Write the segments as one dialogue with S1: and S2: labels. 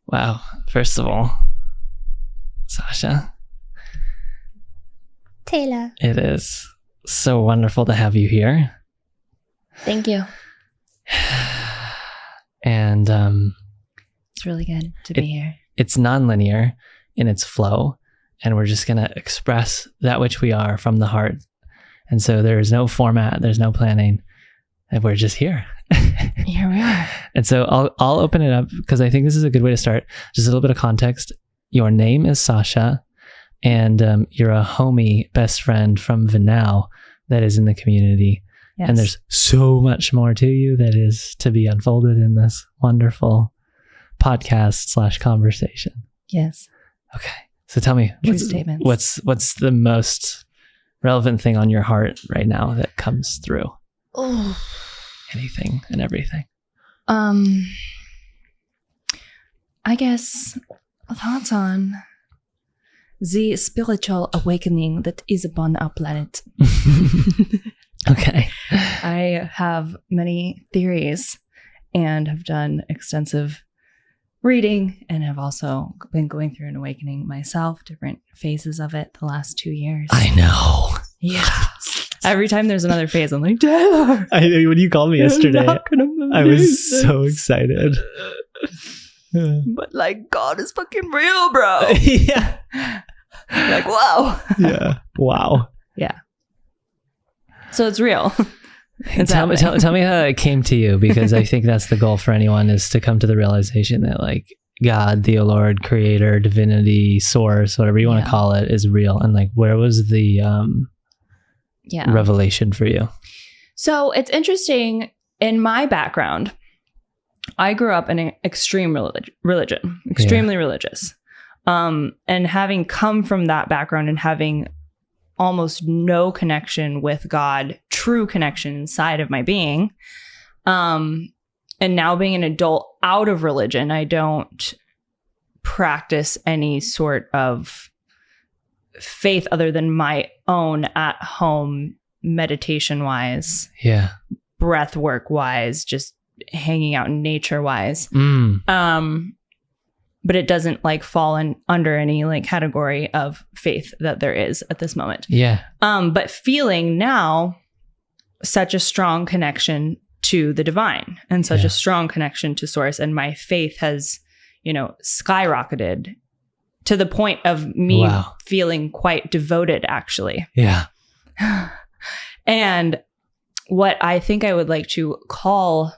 S1: Wow. First of all, Sasha,
S2: Taylor.
S1: it is so wonderful to have you here.
S2: Thank you.
S1: And
S2: It's really good to be here.
S1: it's nonlinear in its flow, and we're just going to express that which we are from the heart. And so there is no format, there's no planning, and we're just here.
S2: Here we are.
S1: And so I'll open it up because I think this is a good way to start. Just a little bit of context. Your name is Sasha, and you're a homie, best friend from Vinal that is in the community.
S2: Yes.
S1: And there's so much more to you that is to be unfolded in this wonderful podcast / conversation.
S2: Yes.
S1: Okay. So tell me,
S2: True statements.
S1: what's the most relevant thing on your heart right now that comes through?
S2: Oh.
S1: Anything and everything.
S2: I guess thoughts on the spiritual awakening that is upon our planet.
S1: Okay.
S2: I have many theories and have done extensive reading and have also been going through an awakening myself, different phases of it the last 2 years.
S1: I know.
S2: Yeah. Every time there's another phase, I'm like, Taylor,
S1: When you called me yesterday,
S2: I'm not gonna believe
S1: I was
S2: this.
S1: so excited.
S2: But like, God is fucking real, bro.
S1: Yeah.
S2: Like, wow.
S1: Yeah. Wow.
S2: Yeah. So it's real.
S1: Tell me how it came to you, because I think that's the goal for anyone, is to come to the realization that like God, the Lord, creator, divinity, source, whatever you want to call it, is real. And like, where was the revelation for you?
S2: So it's interesting. In my background, I grew up in an extreme religion, extremely religious. And having come from that background and having almost no connection with God, true connection inside of my being, and now being an adult out of religion, I don't practice any sort of faith other than my own at home, meditation wise, breath work wise, just hanging out in nature wise. But it doesn't like fall under any like category of faith that there is at this moment.
S1: Yeah.
S2: But feeling now such a strong connection to the divine and such a strong connection to source. And my faith has, skyrocketed to the point of me feeling quite devoted, actually.
S1: Yeah.
S2: And what I think I would like to call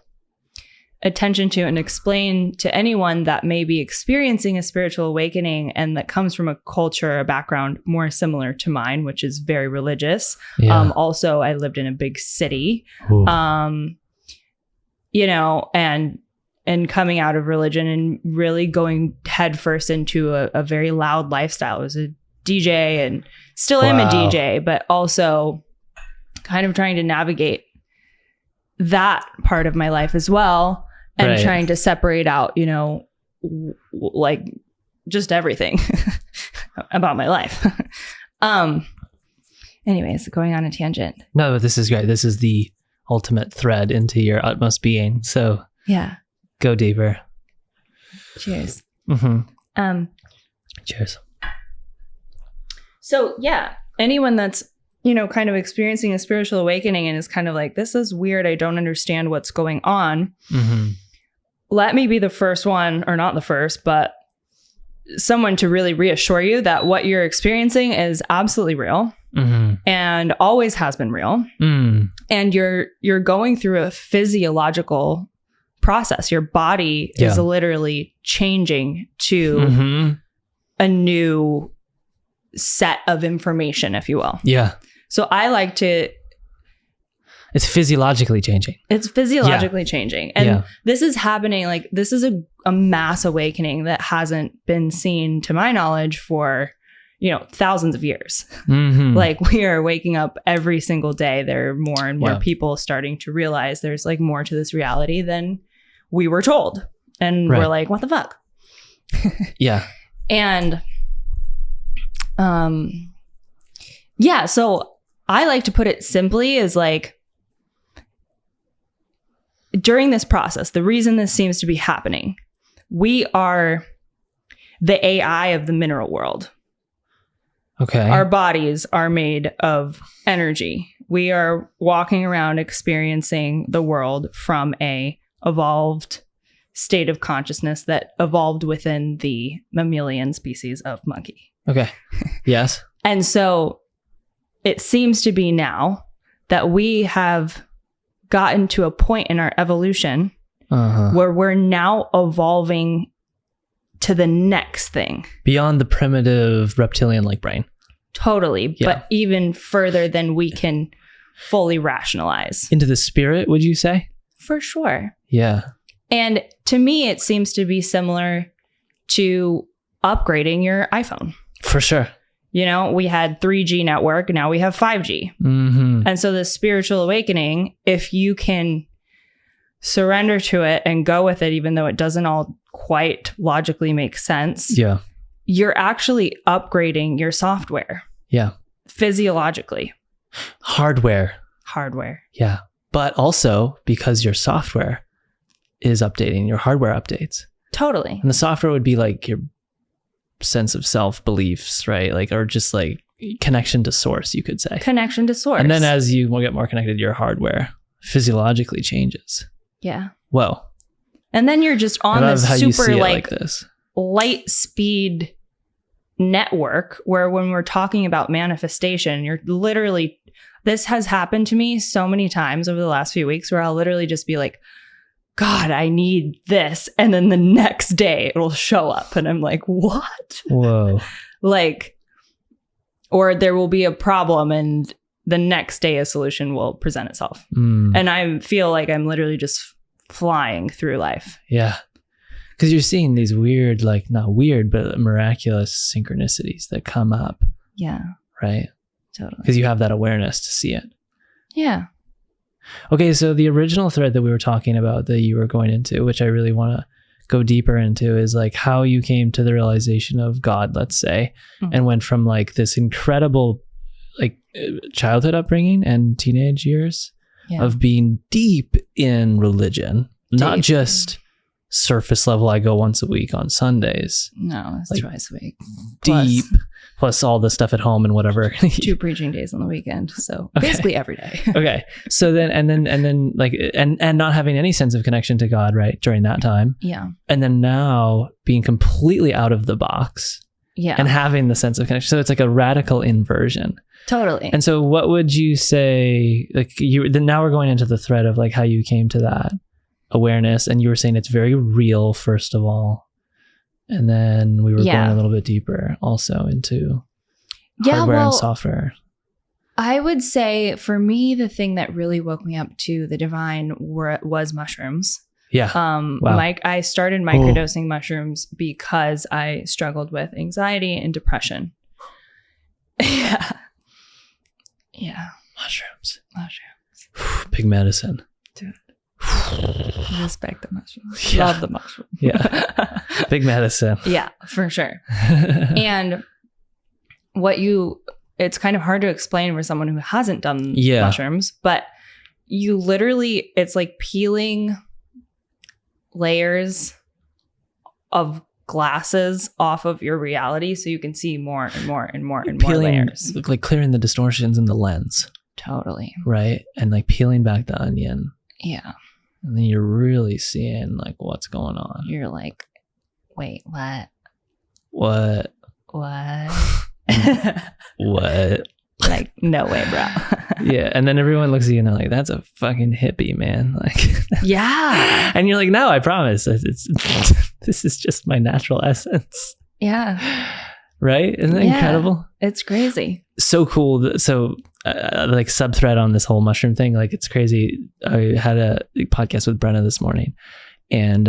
S2: attention to and explain to anyone that may be experiencing a spiritual awakening and that comes from a culture, a background more similar to mine, which is very religious. Also, I lived in a big city, and coming out of religion and really going headfirst into a very loud lifestyle. I was a DJ and still am a DJ, but also kind of trying to navigate that part of my life as well. And trying to separate out, like just everything about my life. Anyways, going on a tangent.
S1: No, but this is great. This is the ultimate thread into your utmost being. So go deeper.
S2: Cheers.
S1: Mm-hmm. Cheers.
S2: So anyone that's, kind of experiencing a spiritual awakening and is kind of like, this is weird, I don't understand what's going on. Let me be the first one, or not the first, but someone to really reassure you that what you're experiencing is absolutely real. and always has been real. And you're going through a physiological process. Your body is literally changing to a new set of information, if you will.
S1: Yeah.
S2: So I like to...
S1: It's physiologically changing.
S2: It's physiologically changing. And this is happening, like, this is a mass awakening that hasn't been seen, to my knowledge, for, thousands of years. Like, we are waking up every single day. There are more and more people starting to realize there's, like, more to this reality than we were told. And we're like, what the fuck?
S1: Yeah.
S2: And, so I like to put it simply as, like, during this process, the reason this seems to be happening, we are the AI of the mineral world.
S1: Okay.
S2: Our bodies are made of energy. We are walking around experiencing the world from a evolved state of consciousness that evolved within the mammalian species of monkey.
S1: Okay. Yes.
S2: And so it seems to be now that we have gotten to a point in our evolution where we're now evolving to the next thing.
S1: Beyond the primitive reptilian-like brain.
S2: Totally. Yeah. But even further than we can fully rationalize.
S1: Into the spirit, would you say?
S2: For sure.
S1: Yeah.
S2: And to me, it seems to be similar to upgrading your iPhone.
S1: For sure.
S2: We had 3G network, now we have 5G. And so the spiritual awakening, if you can surrender to it and go with it, even though it doesn't all quite logically make sense, you're actually upgrading your software.
S1: Yeah.
S2: Physiologically.
S1: Hardware. Yeah. But also because your software is updating, your hardware updates.
S2: Totally.
S1: And the software would be like your sense of self beliefs, right? Like, or just like connection to source, you could say.
S2: Connection to source.
S1: And then as you get more connected, your hardware physiologically changes.
S2: Yeah.
S1: Whoa.
S2: And then you're just on this super
S1: like this
S2: light speed network where when we're talking about manifestation, you're literally, this has happened to me so many times over the last few weeks where I'll literally just be like, God, I need this. And then the next day it'll show up and I'm like, what?
S1: Whoa.
S2: Like, or there will be a problem and the next day a solution will present itself. And I feel like I'm literally just flying through life.
S1: Yeah. Because you're seeing these weird, like not weird, but miraculous synchronicities that come up.
S2: Yeah.
S1: Right?
S2: Totally.
S1: Because you have that awareness to see it.
S2: Yeah.
S1: Okay, so the original thread that we were talking about that you were going into, which I really want to go deeper into, is like how you came to the realization of God, let's say, and went from like this incredible like childhood upbringing and teenage years of being deep in religion, not just surface level, I go once a week on Sundays.
S2: No, it's like twice a week.
S1: Deep, plus all the stuff at home and whatever.
S2: 2 preaching days on the weekend. So basically every day.
S1: Okay. So then, and then like, and not having any sense of connection to God, right, during that time.
S2: Yeah.
S1: And then now being completely out of the box.
S2: Yeah.
S1: And having the sense of connection. So it's like a radical inversion.
S2: Totally.
S1: And so what would you say, like then now we're going into the thread of like how you came to that awareness, and you were saying it's very real, first of all. And then we were going a little bit deeper also into hardware and software.
S2: I would say for me, the thing that really woke me up to the divine was mushrooms.
S1: Yeah.
S2: Wow. I started microdosing mushrooms because I struggled with anxiety and depression. Yeah. Yeah.
S1: Mushrooms. Big medicine.
S2: Dude. Respect the mushrooms.
S1: Yeah.
S2: Love the mushrooms.
S1: Yeah. Big medicine.
S2: Yeah, for sure. And it's kind of hard to explain for someone who hasn't done mushrooms, but you literally, it's like peeling layers of glasses off of your reality so you can see more and more and more and more layers.
S1: Like clearing the distortions in the lens.
S2: Totally.
S1: Right? And like peeling back the onion.
S2: Yeah.
S1: And then you're really seeing like what's going on.
S2: You're like, wait, what?
S1: What?
S2: What?
S1: What?
S2: Like, no way, bro.
S1: Yeah. And then everyone looks at you and they're like, that's a fucking hippie, man. Like,
S2: yeah.
S1: And you're like, no, I promise. This is just my natural essence.
S2: Yeah.
S1: Right? Isn't that incredible?
S2: It's crazy.
S1: So cool. So like sub-thread on this whole mushroom thing. Like, it's crazy. I had a podcast with Brenna this morning. And,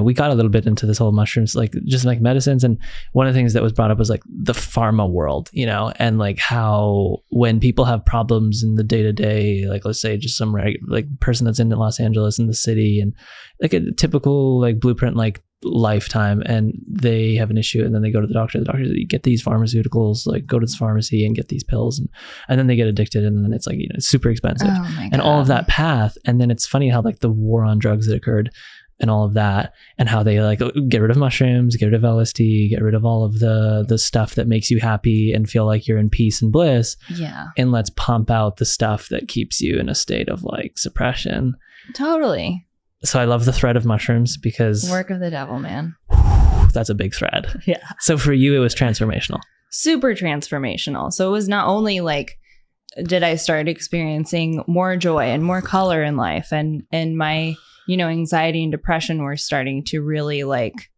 S1: we got a little bit into this whole mushrooms, like just like medicines. And one of the things that was brought up was like the pharma world, and like how when people have problems in the day to day, like let's say just some like person that's in Los Angeles in the city and like a typical like blueprint, like lifetime, and they have an issue and then they go to the doctor says, you get these pharmaceuticals, like go to this pharmacy and get these pills. And then they get addicted and then it's like, it's super expensive and all of that path. And then it's funny how like the war on drugs that occurred and all of that, and how they like get rid of mushrooms, get rid of LSD, get rid of all of the stuff that makes you happy and feel like you're in peace and bliss.
S2: Yeah. And
S1: let's pump out the stuff that keeps you in a state of like suppression.
S2: Totally.
S1: So I love the thread of mushrooms because
S2: work of the devil, man.
S1: That's a big thread.
S2: Yeah.
S1: So for you, it was transformational.
S2: Super transformational. So it was not only like, did I start experiencing more joy and more color in life, and my anxiety and depression were starting to really like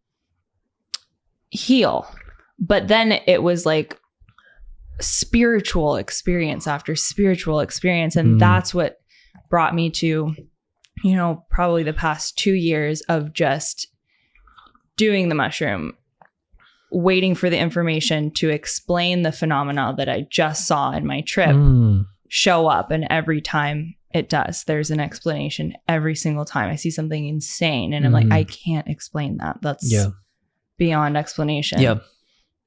S2: heal. But then it was like spiritual experience after spiritual experience. And that's what brought me to, probably the past 2 years of just doing the mushroom, waiting for the information to explain the phenomena that I just saw in my trip show up. And every time it does, there's an explanation every single time I see something insane. And I'm like, I can't explain that. That's beyond explanation.
S1: Yep.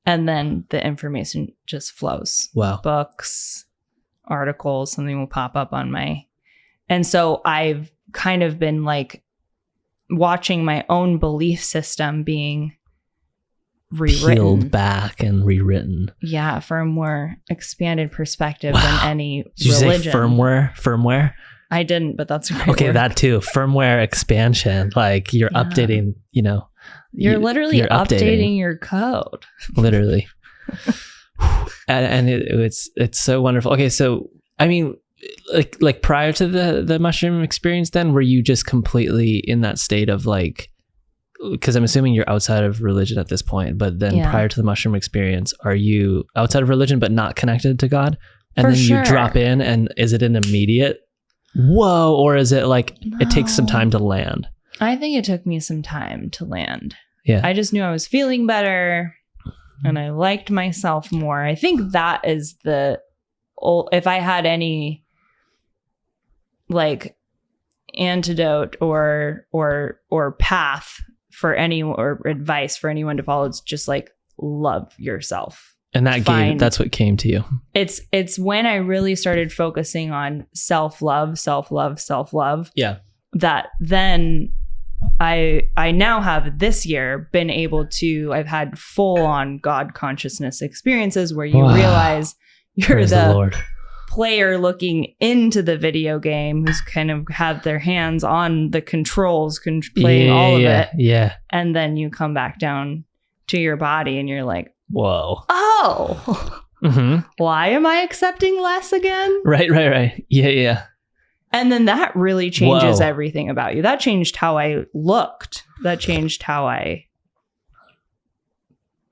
S2: And then the information just flows.
S1: Wow.
S2: Books, articles, something will pop up on my... And so I've kind of been like watching my own belief system being rewritten.
S1: Peeled back and rewritten.
S2: Yeah, for a more expanded perspective than any
S1: Did you
S2: religion.
S1: say firmware?
S2: I didn't, but that's a great
S1: okay.
S2: word.
S1: That too. Firmware expansion. Like you're updating,
S2: You're literally updating your code.
S1: Literally. and it's so wonderful. Okay, so I mean, like prior to the mushroom experience, then were you just completely in that state of like? Because I'm assuming you're outside of religion at this point, but then prior to the mushroom experience, are you outside of religion but not connected to God? And then you drop in, and is it an immediate whoa, or is it like it takes some time to land?
S2: I think it took me some time to land.
S1: Yeah.
S2: I just knew I was feeling better and I liked myself more. I think that is if I had any like antidote or path for or advice for anyone to follow, it's just like love yourself.
S1: And that's what came to you.
S2: It's when I really started focusing on self-love.
S1: Yeah.
S2: That then I now have this year been able to, I've had full on God consciousness experiences where you realize you're
S1: Praise the Lord.
S2: Player looking into the video game who's kind of have their hands on the controls, playing all of it.
S1: Yeah.
S2: And then you come back down to your body and you're like,
S1: whoa.
S2: Oh, why am I accepting less again?
S1: Right. Yeah.
S2: And then that really changes everything about you. That changed how I looked. That changed how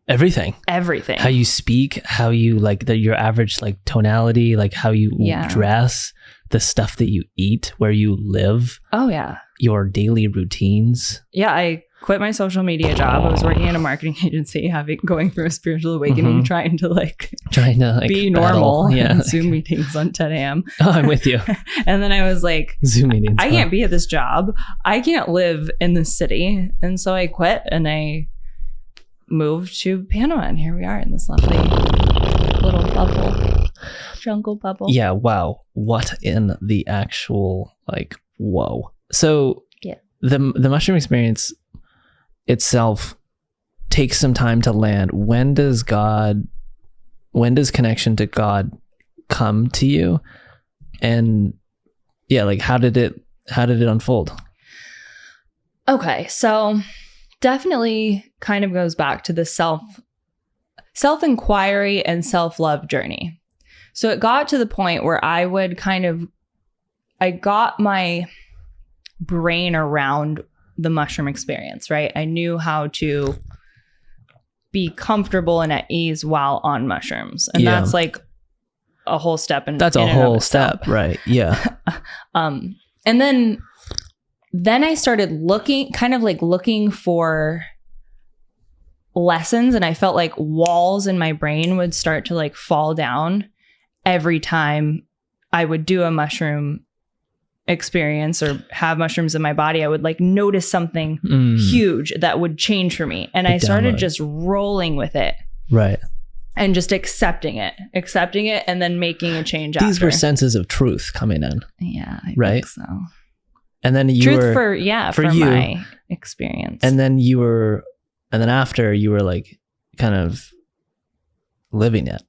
S2: Everything.
S1: How you speak, how you like your average like tonality, like how you dress, the stuff that you eat, where you live.
S2: Oh yeah.
S1: Your daily routines.
S2: Yeah, I quit my social media job. I was working in a marketing agency, going through a spiritual awakening, trying to be normal.
S1: Yeah.
S2: Zoom meetings on 10 a.m.
S1: Oh, I'm with you.
S2: And then I was like,
S1: Zoom meetings.
S2: I can't be at this job. I can't live in this city. And so I quit and I moved to Panama, and here we are in this lovely little bubble, jungle bubble.
S1: Yeah. Wow. What in the actual whoa. So the mushroom experience itself takes some time to land. When does connection to God come to you? And how did it unfold?
S2: Okay. So definitely kind of goes back to the self-inquiry and self-love journey. So it got to the point where I got my brain around the mushroom experience, right? I knew how to be comfortable and at ease while on mushrooms. And that's like a whole step.
S1: That's a whole step, right? Yeah.
S2: And then I started looking for lessons, and I felt like walls in my brain would start to like fall down every time I would do a mushroom experience or have mushrooms in my body. I would like notice something huge that would change for me. And I started just rolling with it.
S1: Right.
S2: And just accepting it and then making a change after.
S1: These were senses of truth coming in.
S2: Yeah. I
S1: think
S2: so.
S1: And then
S2: for you, my experience.
S1: And then after you were like kind of living it.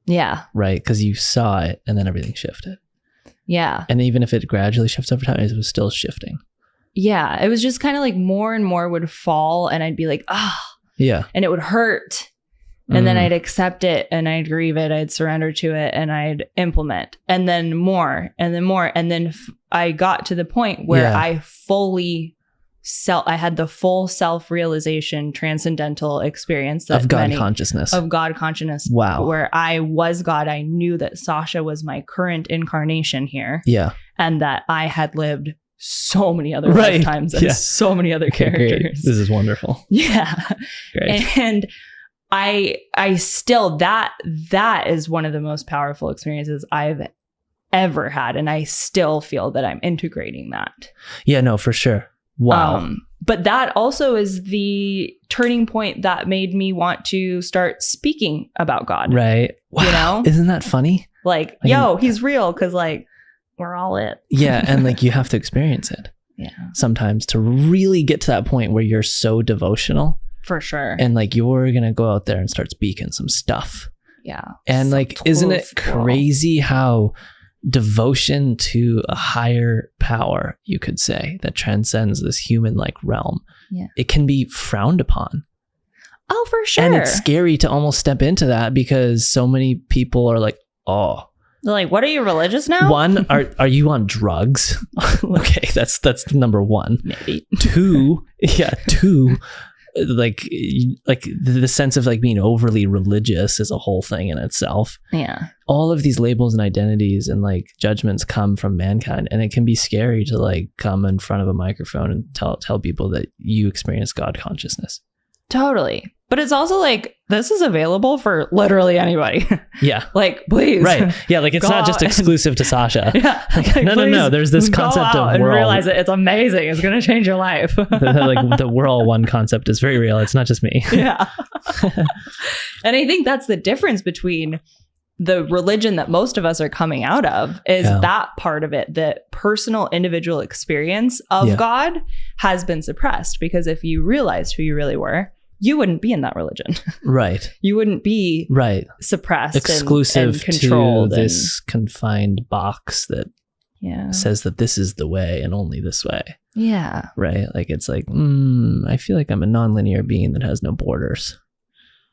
S2: Yeah.
S1: Right. Because you saw it and then everything shifted.
S2: Yeah.
S1: And even if it gradually shifts over time, it was still shifting.
S2: Yeah. It was just kind of like more and more would fall and I'd be like,
S1: yeah.
S2: And it would hurt. And then I'd accept it and I'd grieve it. I'd surrender to it and I'd implement. And then more and then more. And then I got to the point where I had the full self-realization, transcendental experience
S1: of God consciousness.
S2: Wow. Where I was God. I knew that Sasha was my current incarnation here.
S1: Yeah.
S2: And that I had lived so many other lifetimes and so many other characters.
S1: Great. This is wonderful.
S2: Yeah.
S1: Great.
S2: And I still, that is one of the most powerful experiences I've ever had. And I still feel that I'm integrating that.
S1: Yeah, no, for sure. Wow.
S2: But that also is the turning point that made me want to start speaking about God.
S1: Right. Wow.
S2: You know?
S1: Isn't that funny?
S2: Like, he's real because like we're all it.
S1: Yeah. And like you have to experience it.
S2: Yeah.
S1: Sometimes to really get to that point where you're so devotional.
S2: For sure.
S1: And like you're going to go out there and start speaking some stuff.
S2: Yeah.
S1: And like, isn't it crazy how devotion to a higher power, you could say, that transcends this human-like realm, it can be frowned upon.
S2: Oh, for sure.
S1: And it's scary to almost step into that because so many people are like, oh.
S2: They're like, what, are you religious now?
S1: One, are you on drugs? Okay, that's number one.
S2: Maybe.
S1: Two, like the sense of like being overly religious is a whole thing in itself.
S2: Yeah.
S1: All of these labels and identities and like judgments come from mankind, and it can be scary to like come in front of a microphone and tell people that you experience God consciousness. Totally.
S2: But it's also like, this is available for literally anybody.
S1: Yeah.
S2: Like, please.
S1: Right. Yeah. Like it's not just exclusive to Sasha.
S2: Yeah.
S1: Like, no. There's this concept of
S2: and
S1: we're
S2: realize it. It's amazing. It's going to change your life.
S1: Like the we're all one concept is very real. It's not just me.
S2: Yeah. And I think that's the difference between the religion that most of us are coming out of is that part of it, the personal individual experience of God has been suppressed, because if you realized who you really were, you wouldn't be in that religion.
S1: Right.
S2: You wouldn't be suppressed,
S1: exclusive
S2: and controlled
S1: to this confined box that says that this is the way and only this way.
S2: Yeah.
S1: Right. Like it's like, I feel like I'm a nonlinear being that has no borders.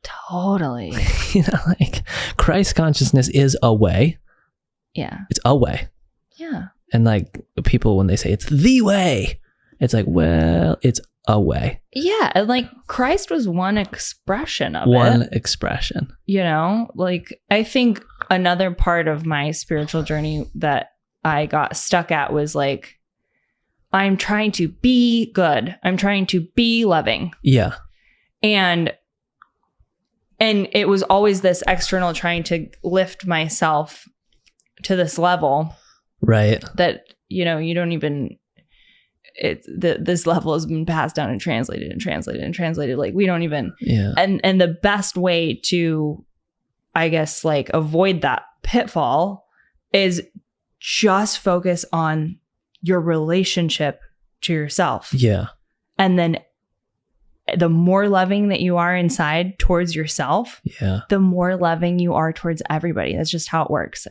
S2: Totally.
S1: You know, like Christ consciousness is a way.
S2: Yeah.
S1: It's a way.
S2: Yeah.
S1: And like people, when they say it's the way, it's like, well, it's a way.
S2: Yeah. And like Christ was one expression of it.
S1: One expression.
S2: You know, like I think another part of my spiritual journey that I got stuck at was like, I'm trying to be good. I'm trying to be loving.
S1: Yeah.
S2: And it was always this external trying to lift myself to this level.
S1: Right.
S2: That, you know, you don't even, this level has been passed down and translated. Like we don't even, and the best way to, I guess, like avoid that pitfall is just focus on your relationship to yourself.
S1: Yeah.
S2: And then the more loving that you are inside towards yourself, the more loving you are towards everybody. That's just how it works.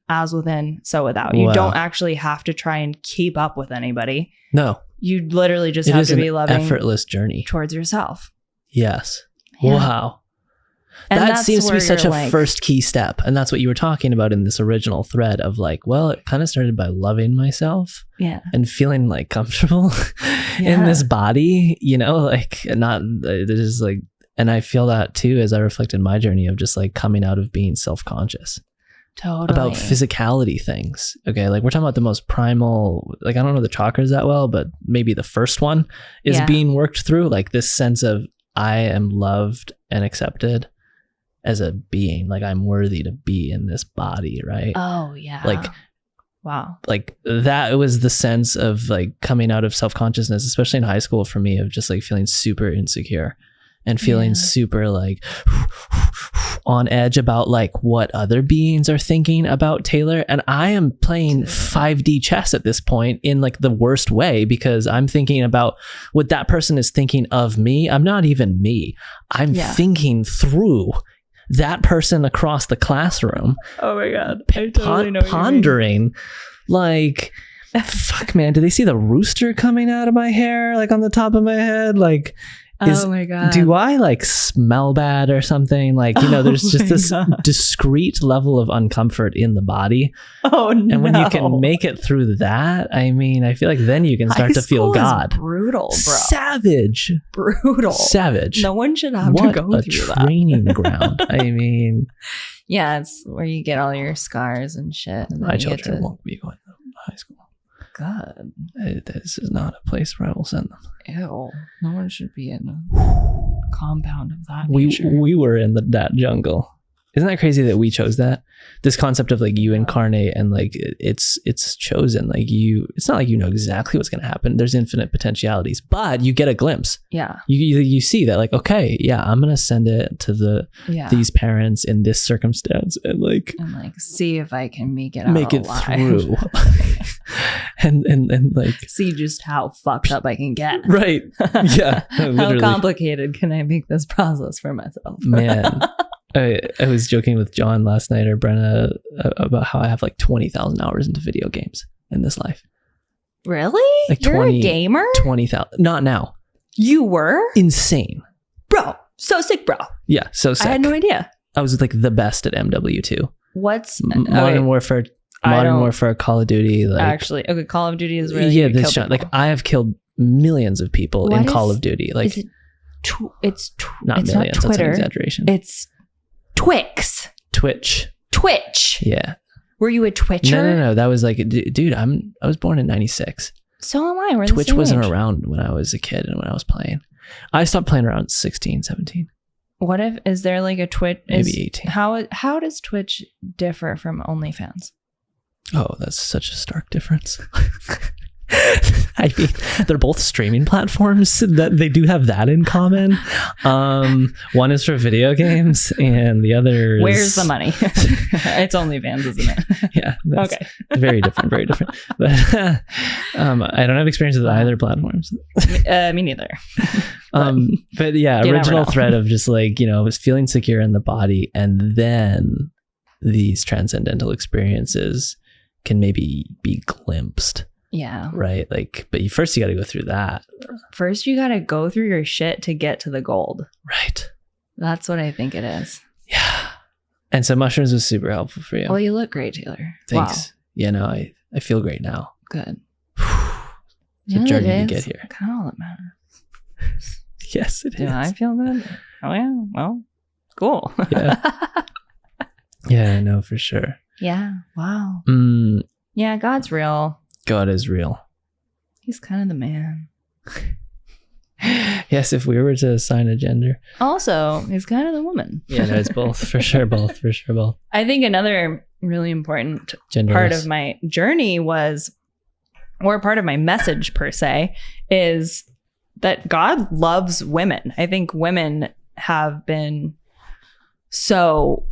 S2: As within, so without. You don't actually have to try and keep up with anybody.
S1: No.
S2: You literally just have to be loving.
S1: Effortless journey
S2: towards yourself.
S1: Yes.
S2: Yeah.
S1: Wow.
S2: And
S1: that
S2: that's
S1: seems to be
S2: where
S1: such
S2: you're
S1: a first key step. And that's what you were talking about in this original thread of like, well, it kind of started by loving myself and feeling like comfortable in this body, you know, like not just like, and I feel that too as I reflect in my journey of just like coming out of being self-conscious. About physicality things. Okay, like we're talking about the most primal, like I don't know the chakras that well, but maybe the first one is being worked through, like this sense of I am loved and accepted as a being, like I'm worthy to be in this body, right?
S2: Oh yeah.
S1: Like
S2: wow.
S1: Like that was the sense of like coming out of self-consciousness, especially in high school for me, of just like feeling super insecure and feeling super like on edge about like what other beings are thinking about Taylor. And I am playing 5D chess at this point in like the worst way, because I'm thinking about what that person is thinking of me. I'm not even me. I'm thinking through that person across the classroom.
S2: Oh my God. I totally know
S1: pondering like, fuck man, do they see the rooster coming out of my hair? Like on the top of my head? Like,
S2: oh my God.
S1: Do I like smell bad or something? Like, you know, there's just this discrete level of uncomfort in the body.
S2: Oh no.
S1: And when you can make it through that, I mean, I feel like then you can start to feel God.
S2: Brutal, bro.
S1: Savage.
S2: Brutal.
S1: Savage.
S2: No one should have to go through that.
S1: Training ground. I mean.
S2: Yeah, it's where you get all your scars and shit. And
S1: my children won't be going to high school.
S2: God.
S1: This is not a place where I will send them.
S2: Ew. No one should be in a compound of that nature.
S1: We were in that jungle. Isn't that crazy that we chose that? This concept of like you incarnate and like it's chosen. Like it's not like you know exactly what's going to happen. There's infinite potentialities, but you get a glimpse.
S2: Yeah.
S1: You see that like, okay, yeah, I'm going to send it to these parents in this circumstance and like
S2: see if I can make it out alive.
S1: Through. and like
S2: see just how fucked up I can get.
S1: Right. Yeah.
S2: How complicated can I make this process for myself?
S1: Man. I was joking with John last night or Brenna about how I have like 20,000 hours into video games in this life.
S2: Really?
S1: Like
S2: You're a gamer?
S1: 20,000. Not now.
S2: You were?
S1: Insane.
S2: Bro. So sick, bro.
S1: Yeah. So sick.
S2: I had no idea.
S1: I was like the best at MW2.
S2: What's
S1: Modern Warfare, Call of Duty. Like,
S2: actually, okay, Call of Duty is really
S1: this shot. Like I have killed millions of people in Call of Duty. Like
S2: it's
S1: not millions. That's an exaggeration.
S2: It's Twitch.
S1: Yeah.
S2: Were you a Twitcher?
S1: No. That was like, dude, I was born in 96.
S2: So am I. We're
S1: Twitch
S2: the same
S1: wasn't
S2: age.
S1: around when I was a kid and when I was playing. I stopped playing around 16, 17.
S2: What if, is there like a Twitch?
S1: Maybe 18.
S2: How does Twitch differ from OnlyFans?
S1: Oh, that's such a stark difference. I mean, they're both streaming platforms that they do have that in common. One is for video games and the other is...
S2: Where's the money? It's OnlyFans, isn't it?
S1: Yeah.
S2: Okay.
S1: Very different. But I don't have experience with either platforms.
S2: Me neither.
S1: But yeah, original thread of just like, you know, was feeling secure in the body, and then these transcendental experiences can maybe be glimpsed.
S2: Yeah.
S1: Right. Like, but first you got to go through that.
S2: First, you got to go through your shit to get to the gold.
S1: Right.
S2: That's what I think it is.
S1: Yeah. And so mushrooms was super helpful for you.
S2: Well, you look great, Taylor.
S1: Thanks.
S2: Wow.
S1: Yeah, no, I feel great now.
S2: Good.
S1: It's a journey to get here.
S2: Kind of all that matters.
S1: Yes, it is.
S2: Do I feel good? Oh, yeah. Well, cool.
S1: Yeah. Yeah, no, for sure.
S2: Yeah. Wow. Yeah, God's real.
S1: God is real.
S2: He's kind of the man.
S1: Yes, if we were to assign a gender.
S2: Also, he's kind of the woman.
S1: Yeah, no, it's both. For sure both.
S2: I think another really important part of my journey was, or part of my message per se, is that God loves women. I think women have been so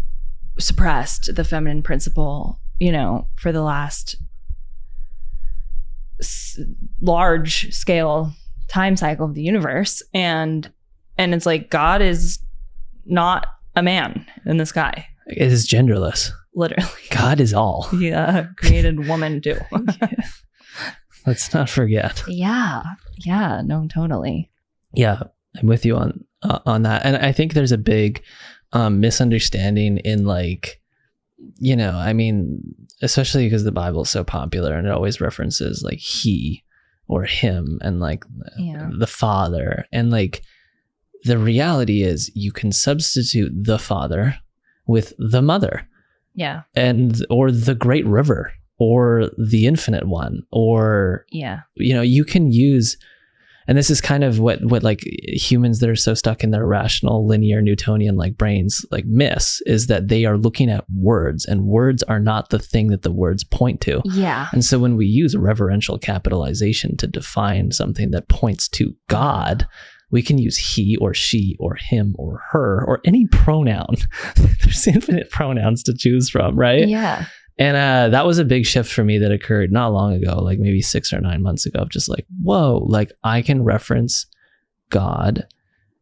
S2: suppressed, the feminine principle, you know, for the last large scale time cycle of the universe, and it's like God is not a man in the sky.
S1: It is genderless.
S2: Literally,
S1: God is all.
S2: He created woman too.
S1: Yeah. Let's not forget.
S2: Yeah, no, totally.
S1: Yeah, I'm with you on that, and I think there's a big misunderstanding in like, you know, I mean, especially because the Bible is so popular and it always references like he or him and like the father. And like the reality is you can substitute the father with the mother.
S2: Yeah.
S1: And or the great river or the infinite one, or you know, you can use, and this is kind of what like humans that are so stuck in their rational, linear, Newtonian like brains like miss, is that they are looking at words, and words are not the thing that the words point to.
S2: Yeah.
S1: And so when we use reverential capitalization to define something that points to God, we can use he or she or him or her or any pronoun. There's infinite pronouns to choose from, right?
S2: Yeah.
S1: And that was a big shift for me that occurred not long ago, like maybe 6 or 9 months ago, of just like, whoa, like I can reference God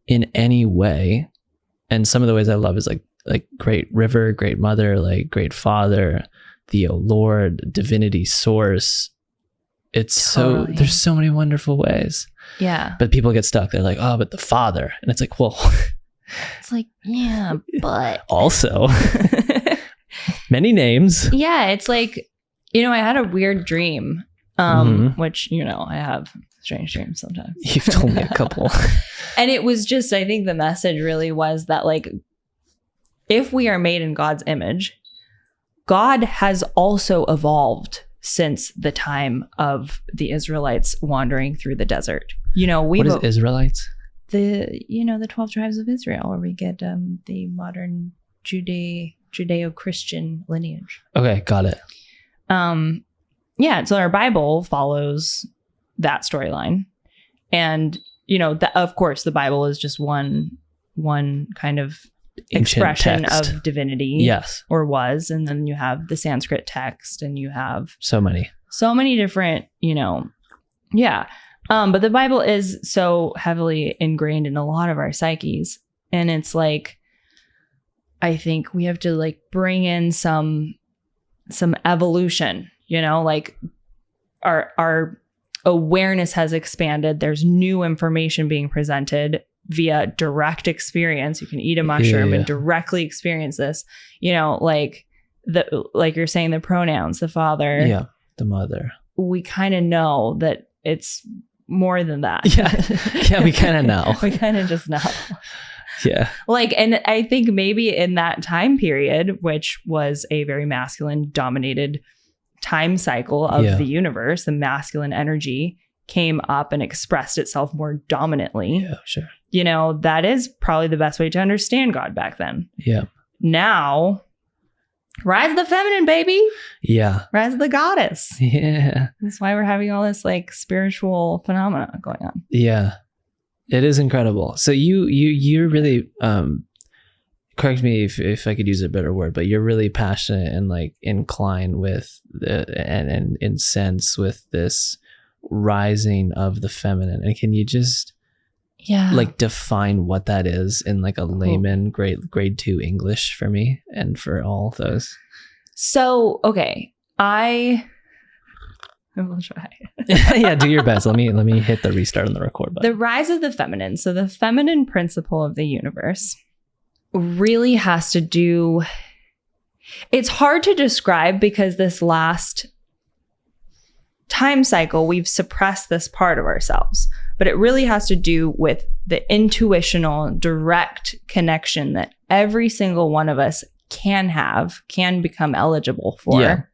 S1: in any way. And some of the ways I love is like great river, great mother, like great father, the Lord, divinity, source. It's
S2: Totally.
S1: there's so many wonderful ways.
S2: Yeah.
S1: But people get stuck. They're like, oh, but the father. And it's like, well,
S2: It's like, yeah, but
S1: also many names.
S2: yeah, it's like, you know, I had a weird dream, which, you know, I have strange dreams sometimes.
S1: You've told me a couple.
S2: And it was just, I think the message really was that like, if we are made in God's image, God has also evolved since the time of the Israelites wandering through the desert. You know,
S1: What is Israelites?
S2: the 12 tribes of Israel, where we get the modern Judeo-Christian lineage.
S1: Okay, got it.
S2: Yeah, so our Bible follows that storyline. And, you know, of course, the Bible is just one kind of
S1: Ancient
S2: expression
S1: text.
S2: of divinity.
S1: Yes.
S2: Or was. And then you have the Sanskrit text, and you have
S1: So many.
S2: different, you know, yeah. But the Bible is so heavily ingrained in a lot of our psyches. And it's like, I think we have to like bring in some evolution, you know, like our awareness has expanded. There's new information being presented via direct experience. You can eat a mushroom and directly experience this, you know, like you're saying, the pronouns, the father,
S1: the mother.
S2: We kind of know that it's more than that.
S1: Yeah, we kind of know.
S2: We kind of just know.
S1: Yeah.
S2: Like, and I think maybe in that time period, which was a very masculine dominated time cycle of the universe, the masculine energy came up and expressed itself more dominantly.
S1: Yeah, sure.
S2: You know, that is probably the best way to understand God back then.
S1: Yeah.
S2: Now, rise of the feminine, baby.
S1: Yeah.
S2: Rise of the goddess.
S1: Yeah.
S2: That's why we're having all this like spiritual phenomena going on.
S1: Yeah. It is incredible. So you're really, correct me if I could use a better word, but you're really passionate and like inclined with and incensed with this rising of the feminine. And can you just like define what that is in like a layman grade 2 English for me and for all those?
S2: So, okay, I will try.
S1: Yeah, do your best. Let me hit the restart on the record button.
S2: The rise of the feminine. So the feminine principle of the universe really has to do, it's hard to describe because this last time cycle, we've suppressed this part of ourselves, but it really has to do with the intuitional, direct connection that every single one of us can become eligible for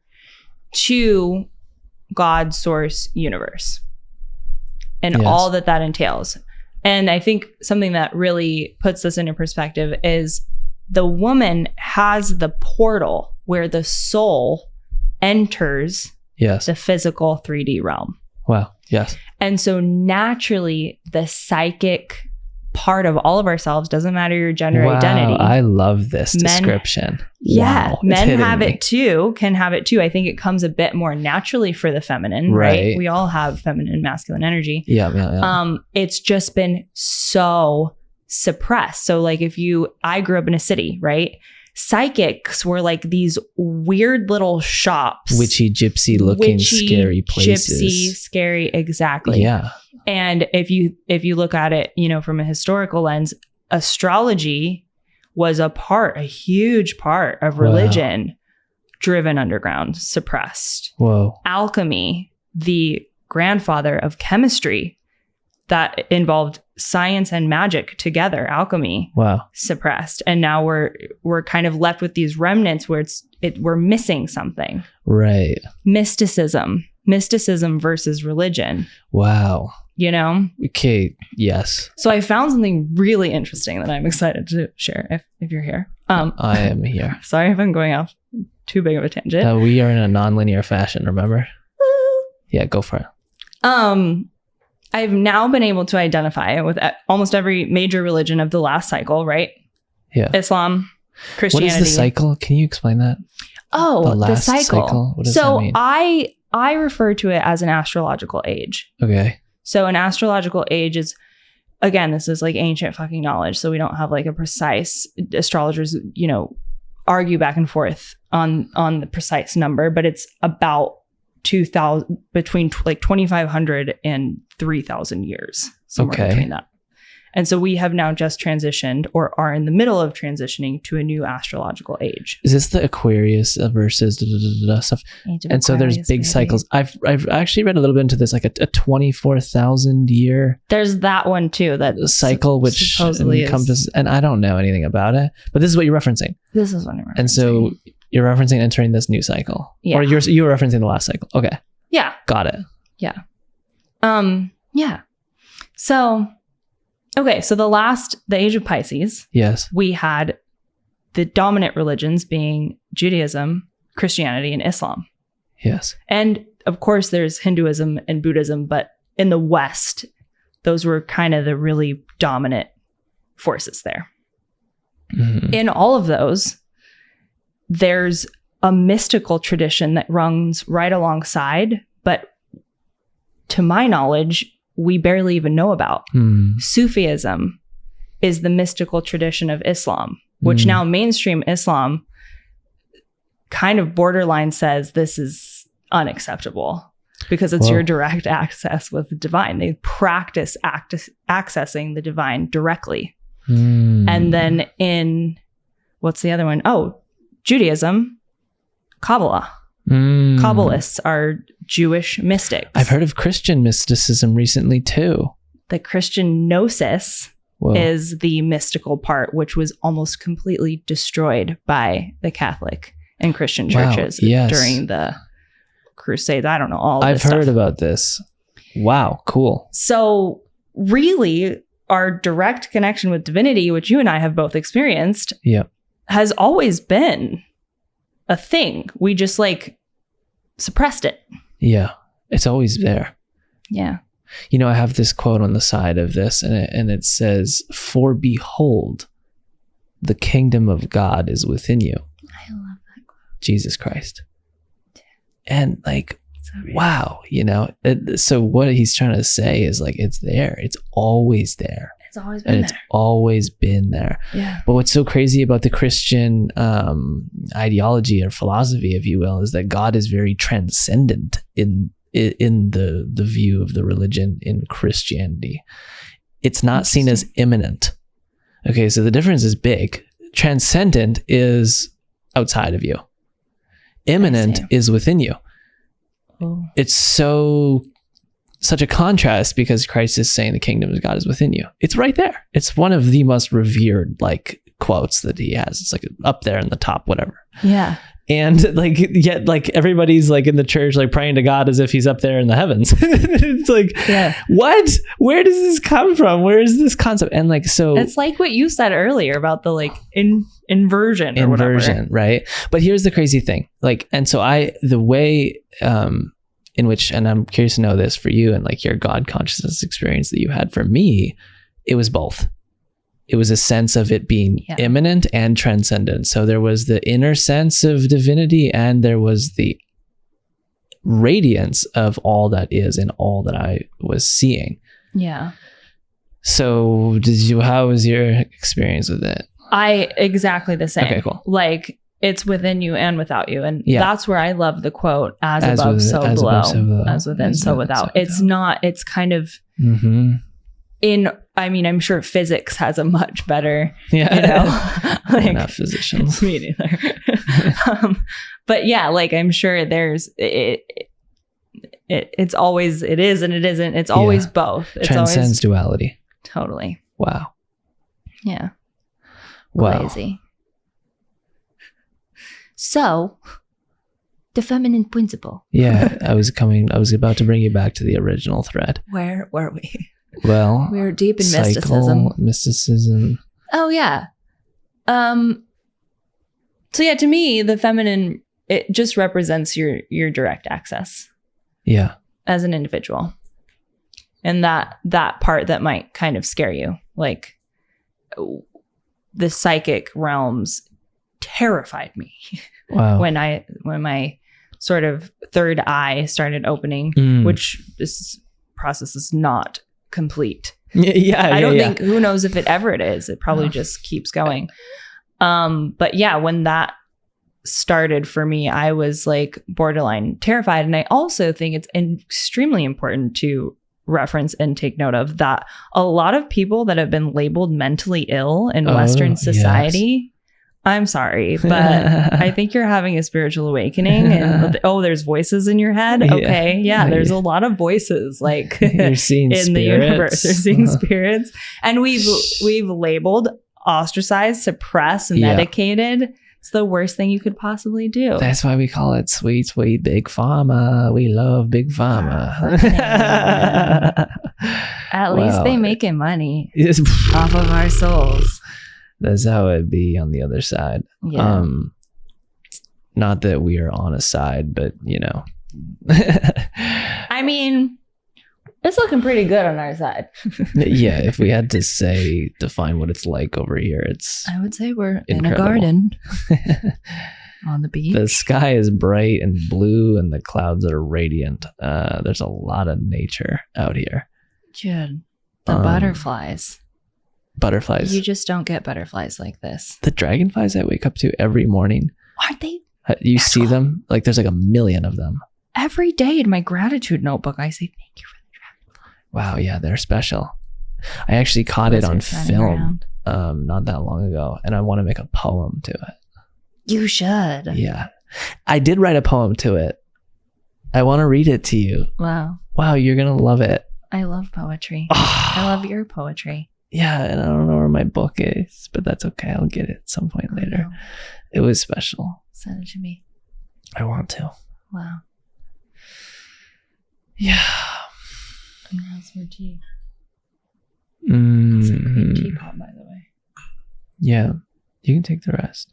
S2: to God's source universe and all that entails. And I think something that really puts this into perspective is the woman has the portal where the soul enters the physical 3D realm.
S1: Wow. Yes.
S2: And so naturally, the psychic part of all of ourselves, doesn't matter your gender identity.
S1: I love this description.
S2: Yeah.
S1: Wow,
S2: men have it too, can have it too. I think it comes a bit more naturally for the feminine, right? We all have feminine, masculine energy.
S1: Yeah.
S2: It's just been so suppressed. So like I grew up in a city, right? Psychics were like these weird little shops.
S1: Witchy, gypsy looking, scary places.
S2: Gypsy, scary, exactly.
S1: Yeah.
S2: And if you look at it, you know, from a historical lens, astrology was a huge part of religion, driven underground, suppressed.
S1: Whoa.
S2: Alchemy, the grandfather of chemistry, that involved science and magic together, alchemy, suppressed. And now we're kind of left with these remnants where we're missing something.
S1: Right.
S2: Mysticism versus religion.
S1: Wow.
S2: You know?
S1: Okay. Yes.
S2: So I found something really interesting that I'm excited to share if you're here.
S1: I am here.
S2: Sorry if I'm going off too big of a tangent.
S1: We are in a non-linear fashion, remember? Yeah, go for it.
S2: I've now been able to identify with almost every major religion of the last cycle, right?
S1: Yeah.
S2: Islam, Christianity.
S1: What is the cycle? Can you explain that?
S2: Oh, the cycle.
S1: What does that mean?
S2: I refer to it as an astrological age.
S1: Okay.
S2: So an astrological age is, again, this is like ancient fucking knowledge. So we don't have like a precise, astrologers, argue back and forth on the precise number, but it's about 2000, between like 2,500 and 3,000 years, somewhere between that. And so we have now just transitioned, or are in the middle of transitioning, to a new astrological age.
S1: Is this the Aquarius versus stuff? And so there's big cycles. I've actually read a little bit into this, like a 24,000 year.
S2: There's that one too, that
S1: cycle, which encompasses, and I don't know anything about it, but this is what you're referencing.
S2: This is what I'm referencing.
S1: And so you're referencing entering this new cycle, or you're referencing the last cycle. Okay.
S2: Yeah.
S1: Got it.
S2: Yeah. Yeah. So. Okay, so the age of Pisces,
S1: yes,
S2: we had the dominant religions being Judaism, Christianity, and Islam.
S1: Yes.
S2: And of course, there's Hinduism and Buddhism, but in the West, those were kind of the really dominant forces there. Mm-hmm. In all of those, there's a mystical tradition that runs right alongside, but to my knowledge, we barely even know about. Sufism is the mystical tradition of Islam, which now mainstream Islam kind of borderline says this is unacceptable because it's your direct access with the divine. They practice accessing the divine directly. And then in, what's the other one? Oh, Judaism, Kabbalah. Kabbalists are Jewish mystics.
S1: I've heard of Christian mysticism recently too.
S2: The Christian gnosis is the mystical part, which was almost completely destroyed by the Catholic and Christian churches during the Crusades. I don't know all
S1: I've heard about this. Wow, cool.
S2: So really, our direct connection with divinity, which you and I have both experienced, has always been a thing. We just suppressed it. Yeah.
S1: It's always there.
S2: Yeah.
S1: I have this quote on the side of this and it says, "For behold, the kingdom of God is within you."
S2: I love that quote.
S1: Jesus Christ. And wow, so what he's trying to say is it's there. It's always there.
S2: It's always been there.
S1: It's always been there.
S2: Yeah.
S1: But what's so crazy about the Christian ideology or philosophy, if you will, is that God is very transcendent in the view of the religion in Christianity. It's not seen as immanent. Okay, so the difference is big. Transcendent is outside of you. Immanent is within you. Oh. It's such a contrast because Christ is saying the kingdom of God is within you. It's right there. It's one of the most revered quotes that he has. It's up there in the top, whatever.
S2: Yeah.
S1: And yet everybody's in the church praying to God as if he's up there in the heavens. It's what? Where does this come from? Where is this concept? And so
S2: it's what you said earlier about the inversion or whatever.
S1: Right? But here's the crazy thing. And so the way in which, and I'm curious to know this for you and your God consciousness experience that you had. For me, it was both. It was a sense of it being immanent and transcendent. So there was the inner sense of divinity and there was the radiance of all that is and all that I was seeing.
S2: Yeah.
S1: So how was your experience with it?
S2: Exactly the same.
S1: Okay, cool.
S2: It's within you and without you. And that's where I love the quote, as above, so below. As within, so without. It's not, it's kind of, I'm sure physics has a much better,
S1: Yeah.
S2: like,
S1: We're not physicians.
S2: me neither. But yeah, like I'm sure there's it's always, it is and it isn't. It's always both. It's
S1: Transcends
S2: always
S1: duality.
S2: totally.
S1: Wow.
S2: Yeah.
S1: Wow.
S2: Lazy. So, the feminine principle.
S1: Yeah, I was about to bring you back to the original thread.
S2: Where were we?
S1: Well,
S2: We were deep in
S1: cycle,
S2: mysticism.
S1: mysticism.
S2: Oh yeah. So yeah, to me, the feminine, it just represents your direct access
S1: Yeah.
S2: as an individual. And that part that might kind of scare you. Like the psychic realms terrified me.
S1: Wow.
S2: when my sort of third eye started opening, which this process is not complete. I don't think, who knows if it ever it is. It probably just keeps going. But yeah, when that started for me, I was like borderline terrified. And I also think it's extremely important to reference and take note of that a lot of people that have been labeled mentally ill in Western society, I'm sorry, but I think you're having a spiritual awekening and there's voices in your head. Okay. Yeah. There's a lot of voices like
S1: you're seeing
S2: in
S1: spirits.
S2: The universe. You're seeing spirits. And we've labeled, ostracized, suppressed, medicated. It's the worst thing you could possibly do.
S1: That's why we call it sweet, sweet big pharma. We love big pharma.
S2: At least they making money off of our souls.
S1: That's how it'd be on the other side.
S2: Yeah.
S1: Not that we are on a side, but
S2: I mean, it's looking pretty good on our side.
S1: Yeah, if we had to define what it's like over here,
S2: I would say we're
S1: incredible.
S2: In a garden on the beach.
S1: The sky is bright and blue and the clouds are radiant. There's a lot of nature out here.
S2: Jude, the butterflies.
S1: Butterflies.
S2: You just don't get butterflies like this.
S1: The dragonflies I wake up to every morning.
S2: Aren't they?
S1: You see them? Like there's like a million of them.
S2: Every day in my gratitude notebook, I say thank you for the dragonfly.
S1: Wow, yeah, they're special. I actually caught it on film not that long ago, and I want to make a poem to it.
S2: You should.
S1: Yeah. I did write a poem to it. I want to read it to you.
S2: Wow.
S1: Wow, you're going to love it.
S2: I love poetry. I love your poetry.
S1: Yeah, and I don't know where my book is, but that's okay. I'll get it at some point later. It was special.
S2: Send it to me.
S1: I want to.
S2: Wow.
S1: Yeah.
S2: And how's your tea?
S1: It's
S2: a great teapot, by the way.
S1: Yeah, you can take the rest.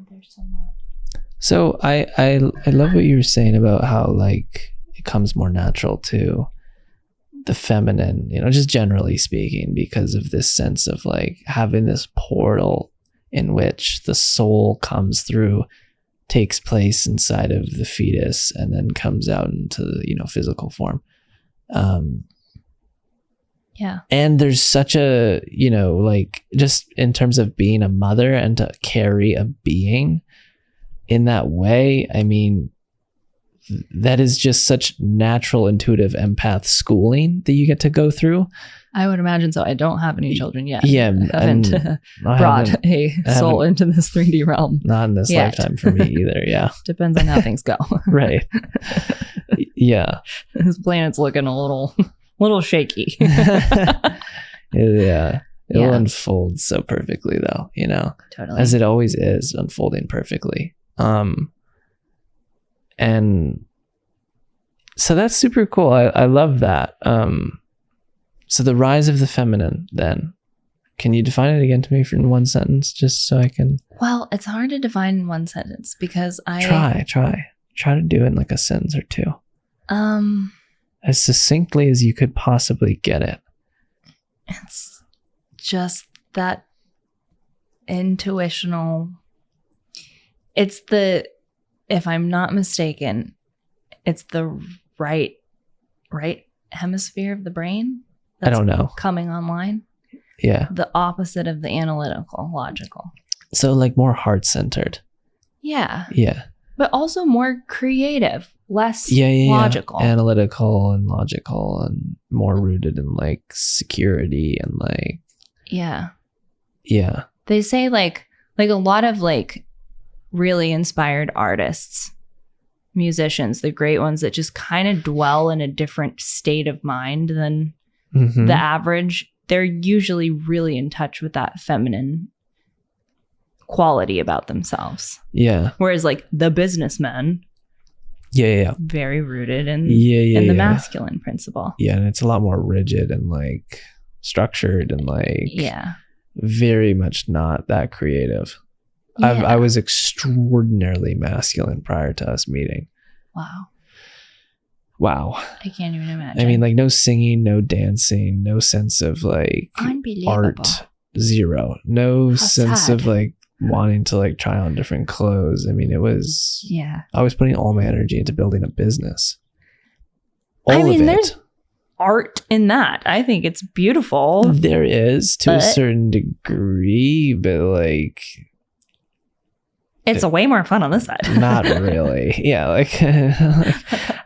S2: There's so much.
S1: So I love what you were saying about how like it comes more natural to the feminine, just generally speaking, because of this sense of like having this portal in which the soul comes through, takes place inside of the fetus, and then comes out into physical form.
S2: Yeah.
S1: And there's such a, like just in terms of being a mother and to carry a being in that way, I mean, that is just such natural, intuitive empath schooling that you get to go through.
S2: I would imagine so. I don't have any children yet.
S1: Yeah.
S2: I haven't brought a soul into this 3D realm.
S1: Not in this lifetime for me either. Yeah.
S2: Depends on how things go.
S1: Right. Yeah.
S2: This planet's looking a little shaky.
S1: Yeah. It'll unfold so perfectly though,
S2: Totally.
S1: as it always is, unfolding perfectly. And so that's super cool. I love that. So the rise of the feminine, then, can you define it again to me in one sentence, just so I can?
S2: Well, it's hard to define in one sentence because
S1: try to do it in like a sentence or two. As succinctly as you could possibly get it.
S2: It's just that intuitional. It's if I'm not mistaken, it's the right hemisphere of the brain
S1: that's I don't know.
S2: Coming online.
S1: Yeah.
S2: The opposite of the analytical, logical.
S1: So like more heart-centered.
S2: Yeah.
S1: Yeah.
S2: But also more creative. less logical.
S1: Analytical and logical and more rooted in like security and like
S2: they say like a lot of like really inspired artists, musicians, the great ones that just kind of dwell in a different state of mind than the average, they're usually really in touch with that feminine quality about themselves.
S1: Yeah.
S2: Whereas like the businessmen, very rooted in the masculine principle.
S1: Yeah, and it's a lot more rigid and like structured and like very much not that creative. I was extraordinarily masculine prior to us meeting. Wow.
S2: I can't even imagine.
S1: I mean, like no singing, no dancing, no sense of like art, zero. No sense of like wanting to like try on different clothes. I mean, it was, I was putting all my energy into building a business.
S2: There's art in that. I think it's beautiful.
S1: There is to a certain degree, but like,
S2: it's way more fun on this side.
S1: Not really. Yeah, like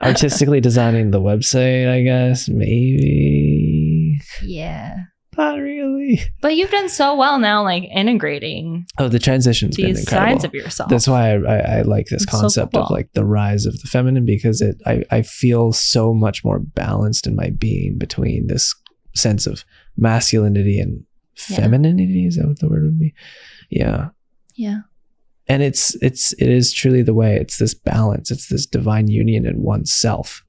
S1: artistically designing the website, I guess, maybe.
S2: Yeah.
S1: Not really.
S2: But you've done so well now, like integrating.
S1: Oh, the transition's been incredible.
S2: Sides of yourself.
S1: That's why I like this concept of like the rise of the feminine, because I feel so much more balanced in my being between this sense of masculinity and femininity. Is that what the word would be? Yeah.
S2: Yeah.
S1: And it is truly the way. It's this balance. It's this divine union in oneself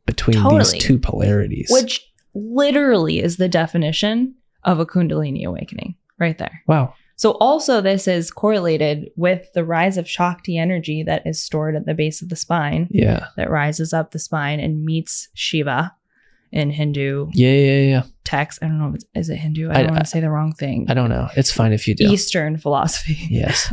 S1: between these two polarities.
S2: Which literally is the definition of a Kundalini awakening right there.
S1: Wow.
S2: So also this is correlated with the rise of Shakti energy that is stored at the base of the spine.
S1: Yeah.
S2: That rises up the spine and meets Shiva in Hindu text. I don't know. Is it Hindu? I don't want to say the wrong thing.
S1: I don't know. It's fine if you do.
S2: Eastern philosophy.
S1: Yes.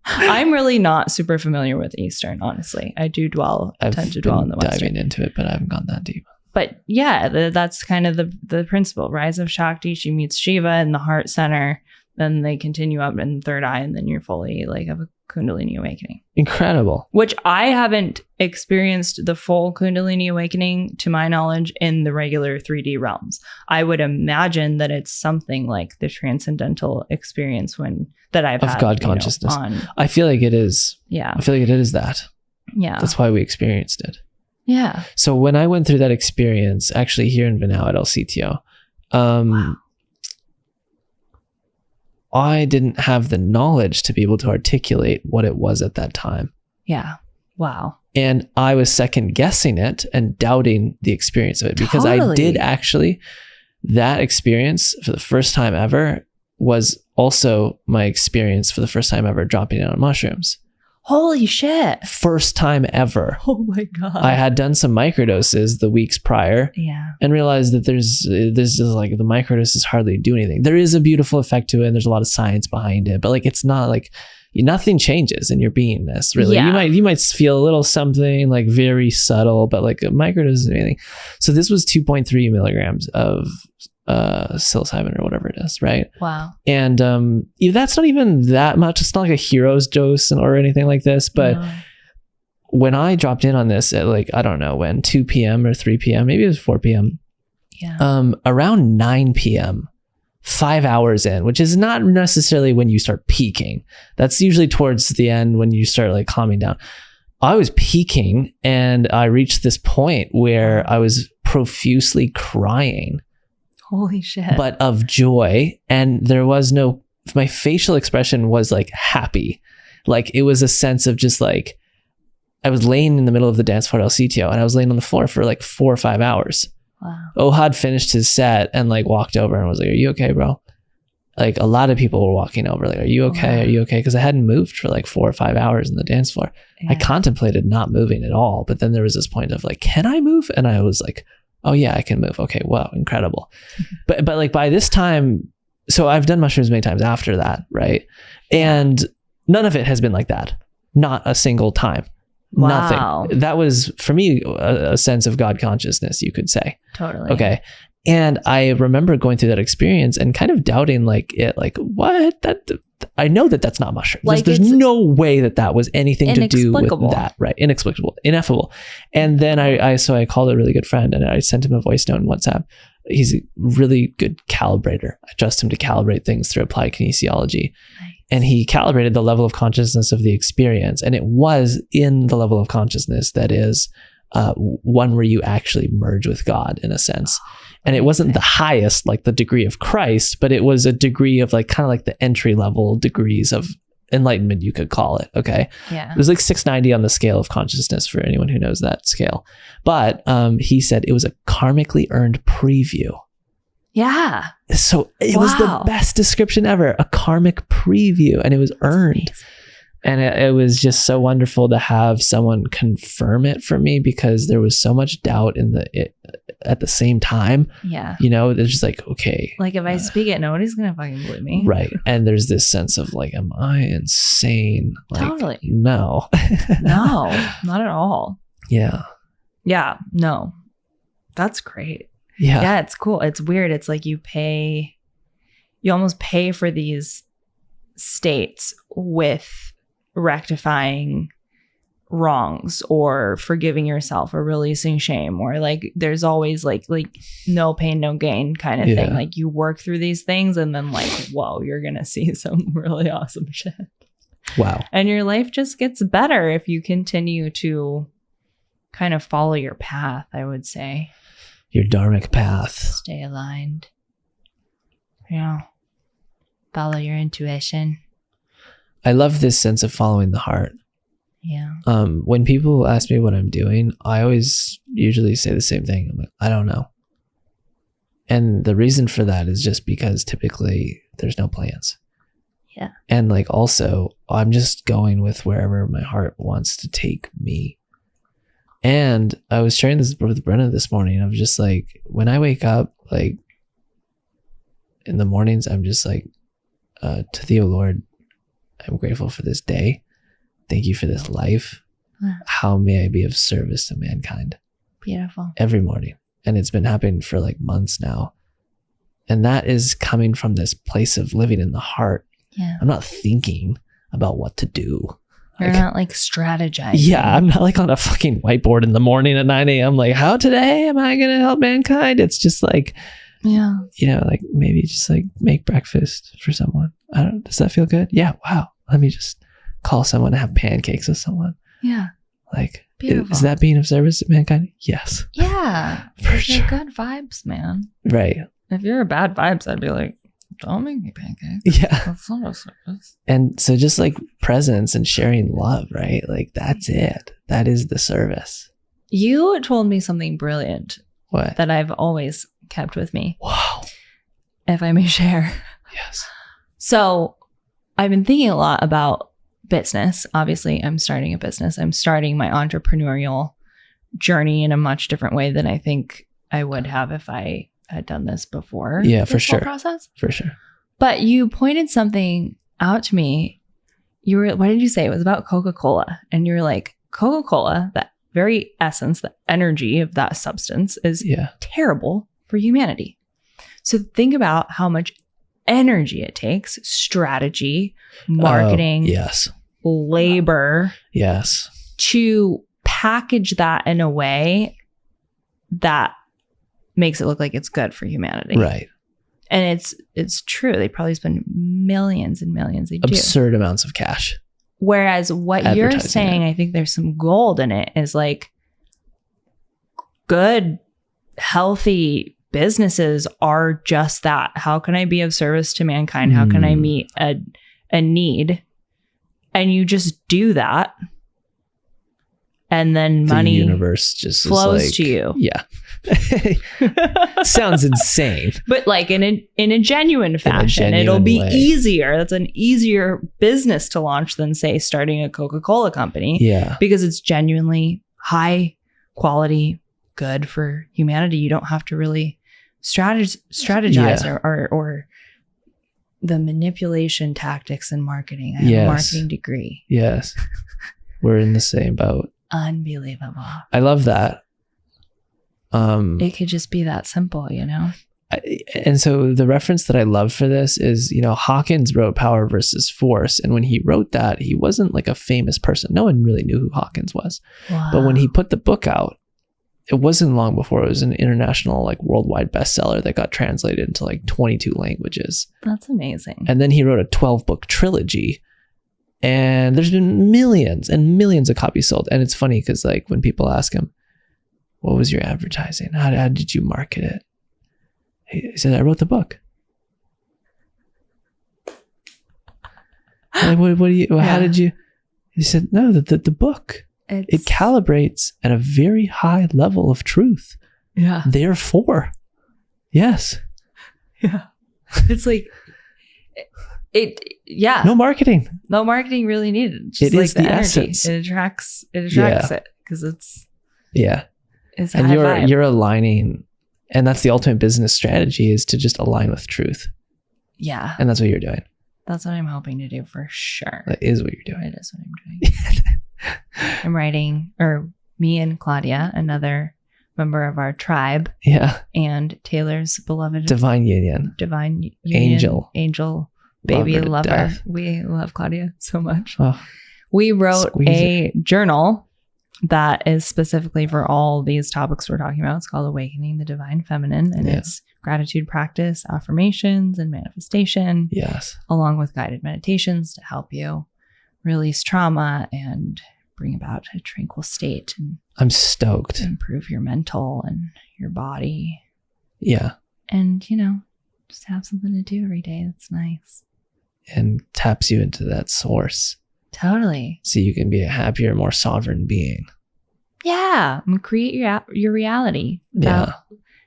S2: I'm really not super familiar with Eastern, honestly. I do tend to dwell in the Western.
S1: Diving into it, but I haven't gone that deep.
S2: But yeah, that's kind of the principle. Rise of Shakti, she meets Shiva in the heart center. Then they continue up in the third eye, and then you're fully like of a Kundalini awakening.
S1: Incredible.
S2: Which I haven't experienced the full Kundalini awakening, to my knowledge, in the regular 3D realms. I would imagine that it's something like the transcendental experience that I've had of God consciousness.
S1: I feel like it is.
S2: Yeah.
S1: I feel like it is that.
S2: Yeah.
S1: That's why we experienced it.
S2: Yeah.
S1: So when I went through that experience, actually here in Vinau at LCTO, I didn't have the knowledge to be able to articulate what it was at that time.
S2: Yeah. Wow.
S1: And I was second guessing it and doubting the experience of it, because I did actually, that experience for the first time ever was also my experience for the first time ever dropping in on mushrooms.
S2: Holy shit.
S1: First time ever.
S2: Oh my God.
S1: I had done some microdoses the weeks prior and realized that there's just like the microdoses hardly do anything. There is a beautiful effect to it and there's a lot of science behind it, but like it's not like nothing changes in your beingness really. You might feel a little something like very subtle, but like a microdose isn't anything. So this was 2.3 milligrams of psilocybin or whatever it is, right?
S2: Wow.
S1: And that's not even that much. It's not like a hero's dose or anything like this, but when I dropped in on this at like, I don't know when, 2 p.m. or 3 p.m., maybe it was 4 p.m.
S2: Yeah.
S1: Around 9 p.m., 5 hours in, which is not necessarily when you start peaking. That's usually towards the end when you start like calming down. I was peaking and I reached this point where I was profusely crying.
S2: Holy shit.
S1: But of joy. And there was my facial expression was like happy. Like it was a sense of just like, I was laying in the middle of the dance floor at LCTO and I was laying on the floor for like 4 or 5 hours.
S2: Wow.
S1: Ohad finished his set and like walked over and was like, "Are you okay, bro?" Like a lot of people were walking over like, "Are you okay? Are you okay?" Because I hadn't moved for like 4 or 5 hours in the dance floor. Yeah. I contemplated not moving at all. But then there was this point of like, can I move? And I was like, oh yeah, I can move. Okay, wow, incredible. But like by this time, so I've done mushrooms many times after that, right? And none of it has been like that. Not a single time.
S2: Wow.
S1: Nothing. That was for me a sense of God consciousness, you could say.
S2: Totally.
S1: Okay. And I remember going through that experience and kind of doubting like what? I know that that's not mushrooms.
S2: Like
S1: there's no way that was anything to do with that. Right. Inexplicable, ineffable. And then I called a really good friend and I sent him a voice note on WhatsApp. He's a really good calibrator. I trust him to calibrate things through applied kinesiology. Nice. And he calibrated the level of consciousness of the experience. And it was in the level of consciousness that is one where you actually merge with God in a sense. And it wasn't the highest, like the degree of Christ, but it was a degree of like kind of like the entry level degrees of enlightenment, you could call it. Okay.
S2: Yeah.
S1: It was like 690 on the scale of consciousness for anyone who knows that scale. But he said it was a karmically earned preview.
S2: Yeah.
S1: So it was the best description ever, a karmic preview, and it was earned. And it was just so wonderful to have someone confirm it for me because there was so much doubt at the same time.
S2: Yeah.
S1: You know, there's just like, okay.
S2: Like if I speak it, nobody's going to fucking believe me.
S1: Right. And there's this sense of like, am I insane? Like,
S2: totally.
S1: No.
S2: No, not at all.
S1: Yeah.
S2: Yeah. No. That's great.
S1: Yeah.
S2: Yeah. It's cool. It's weird. It's like you almost pay for these states with rectifying wrongs or forgiving yourself or releasing shame, or like there's always like no pain no gain kind of thing. Like you work through these things and then like, whoa, you're gonna see some really awesome shit.
S1: Wow.
S2: And your life just gets better if you continue to kind of follow your path, I would say.
S1: Your dharmic path.
S2: Stay aligned. Yeah. Follow your intuition.
S1: I love this sense of following the heart.
S2: Yeah.
S1: When people ask me what I'm doing, I always usually say the same thing. I'm like, I don't know. And the reason for that is just because typically there's no plans.
S2: Yeah.
S1: And like also, I'm just going with wherever my heart wants to take me. And I was sharing this with Brenna this morning. I was just like, when I wake up, like in the mornings, I'm just like, to thee, O Lord, I'm grateful for this day. Thank you for this life. How may I be of service to mankind?
S2: Beautiful.
S1: Every morning. And it's been happening for like months now. And that is coming from this place of living in the heart.
S2: Yeah.
S1: I'm not thinking about what to do.
S2: You're not like strategizing.
S1: Yeah, I'm not like on a fucking whiteboard in the morning at 9 a.m. like, how today am I going to help mankind? It's just like,
S2: yeah,
S1: you know, like maybe just like make breakfast for someone. Does that feel good? Yeah. Wow. Let me just call someone and have pancakes with someone.
S2: Yeah.
S1: Like,
S2: beautiful.
S1: Is that being of service to mankind? Yes.
S2: Yeah.
S1: For sure.
S2: Good vibes, man.
S1: Right.
S2: If you're a bad vibes, I'd be like, don't make me pancakes.
S1: Yeah.
S2: That's not a service.
S1: And so just like presence and sharing love, right? Like that's it. That is the service.
S2: You told me something brilliant.
S1: What?
S2: That I've always kept with me.
S1: Wow.
S2: If I may share.
S1: Yes.
S2: So I've been thinking a lot about business. Obviously, I'm starting a business. I'm starting my entrepreneurial journey in a much different way than I think I would have if I had done this before.
S1: Yeah, for sure.
S2: Process.
S1: For sure.
S2: But you pointed something out to me. What did you say? It was about Coca-Cola. And you're like, Coca-Cola, that very essence, the energy of that substance is terrible for humanity. So think about how much energy it takes, strategy, marketing, labor, to package that in a way that makes it look like it's good for humanity.
S1: Right.
S2: And it's true. They probably spend millions and millions.
S1: Absurd amounts of cash.
S2: Whereas what you're saying, I think there's some gold in it, is like good, healthy businesses are just that. How can I be of service to mankind? How can I meet a need? And you just do that. And then money,
S1: the universe just
S2: flows to you.
S1: Yeah. Sounds insane.
S2: But like in a genuine fashion, it'll be easier. That's an easier business to launch than, say, starting a Coca-Cola company.
S1: Yeah.
S2: Because it's genuinely high quality, good for humanity. You don't have to really strategize or the manipulation tactics in marketing. I have a marketing degree.
S1: Yes. We're in the same boat.
S2: Unbelievable.
S1: I love that.
S2: It could just be that simple, you know?
S1: And so the reference that I love for this is, you know, Hawkins wrote Power versus Force. And when he wrote that, he wasn't like a famous person. No one really knew who Hawkins was.
S2: Wow.
S1: But when he put the book out, it wasn't long before it was an international, like worldwide bestseller that got translated into like 22 languages.
S2: That's amazing.
S1: And then he wrote a 12-book trilogy. And there's been millions and millions of copies sold. And it's funny because like when people ask him, what was your advertising? How did you market it? He said, I wrote the book. Like, what do you, how did you? He said, no, the book, it calibrates at a very high level of truth.
S2: Yeah.
S1: Therefore, yes.
S2: Yeah. It's like, yeah.
S1: No marketing.
S2: No marketing really needed. Just
S1: It
S2: like
S1: is
S2: the
S1: the
S2: energy.
S1: essence.
S2: It attracts it because it's
S1: and
S2: high vibe.
S1: you're aligning, and that's the ultimate business strategy, is to just align with truth.
S2: Yeah.
S1: And that's what you're doing.
S2: That's what I'm hoping to do for sure.
S1: That is what you're doing.
S2: It is what I'm doing. I'm writing, or me and Claudia, another member of our tribe, and Taylor's beloved
S1: divine union, angel
S2: baby lover.
S1: Death.
S2: We love Claudia so much.
S1: Oh,
S2: we wrote a journal that is specifically for all these topics we're talking about. It's called Awakening the Divine Feminine, and it's gratitude practice, affirmations, and manifestation.
S1: Yes.
S2: Along with guided meditations to help you release trauma and bring about a tranquil state. And
S1: I'm stoked.
S2: Improve your mental and your body.
S1: Yeah.
S2: And, you know, just have something to do every day. That's nice.
S1: And taps you into that source.
S2: Totally.
S1: So you can be a happier, more sovereign being.
S2: Yeah. And create your reality.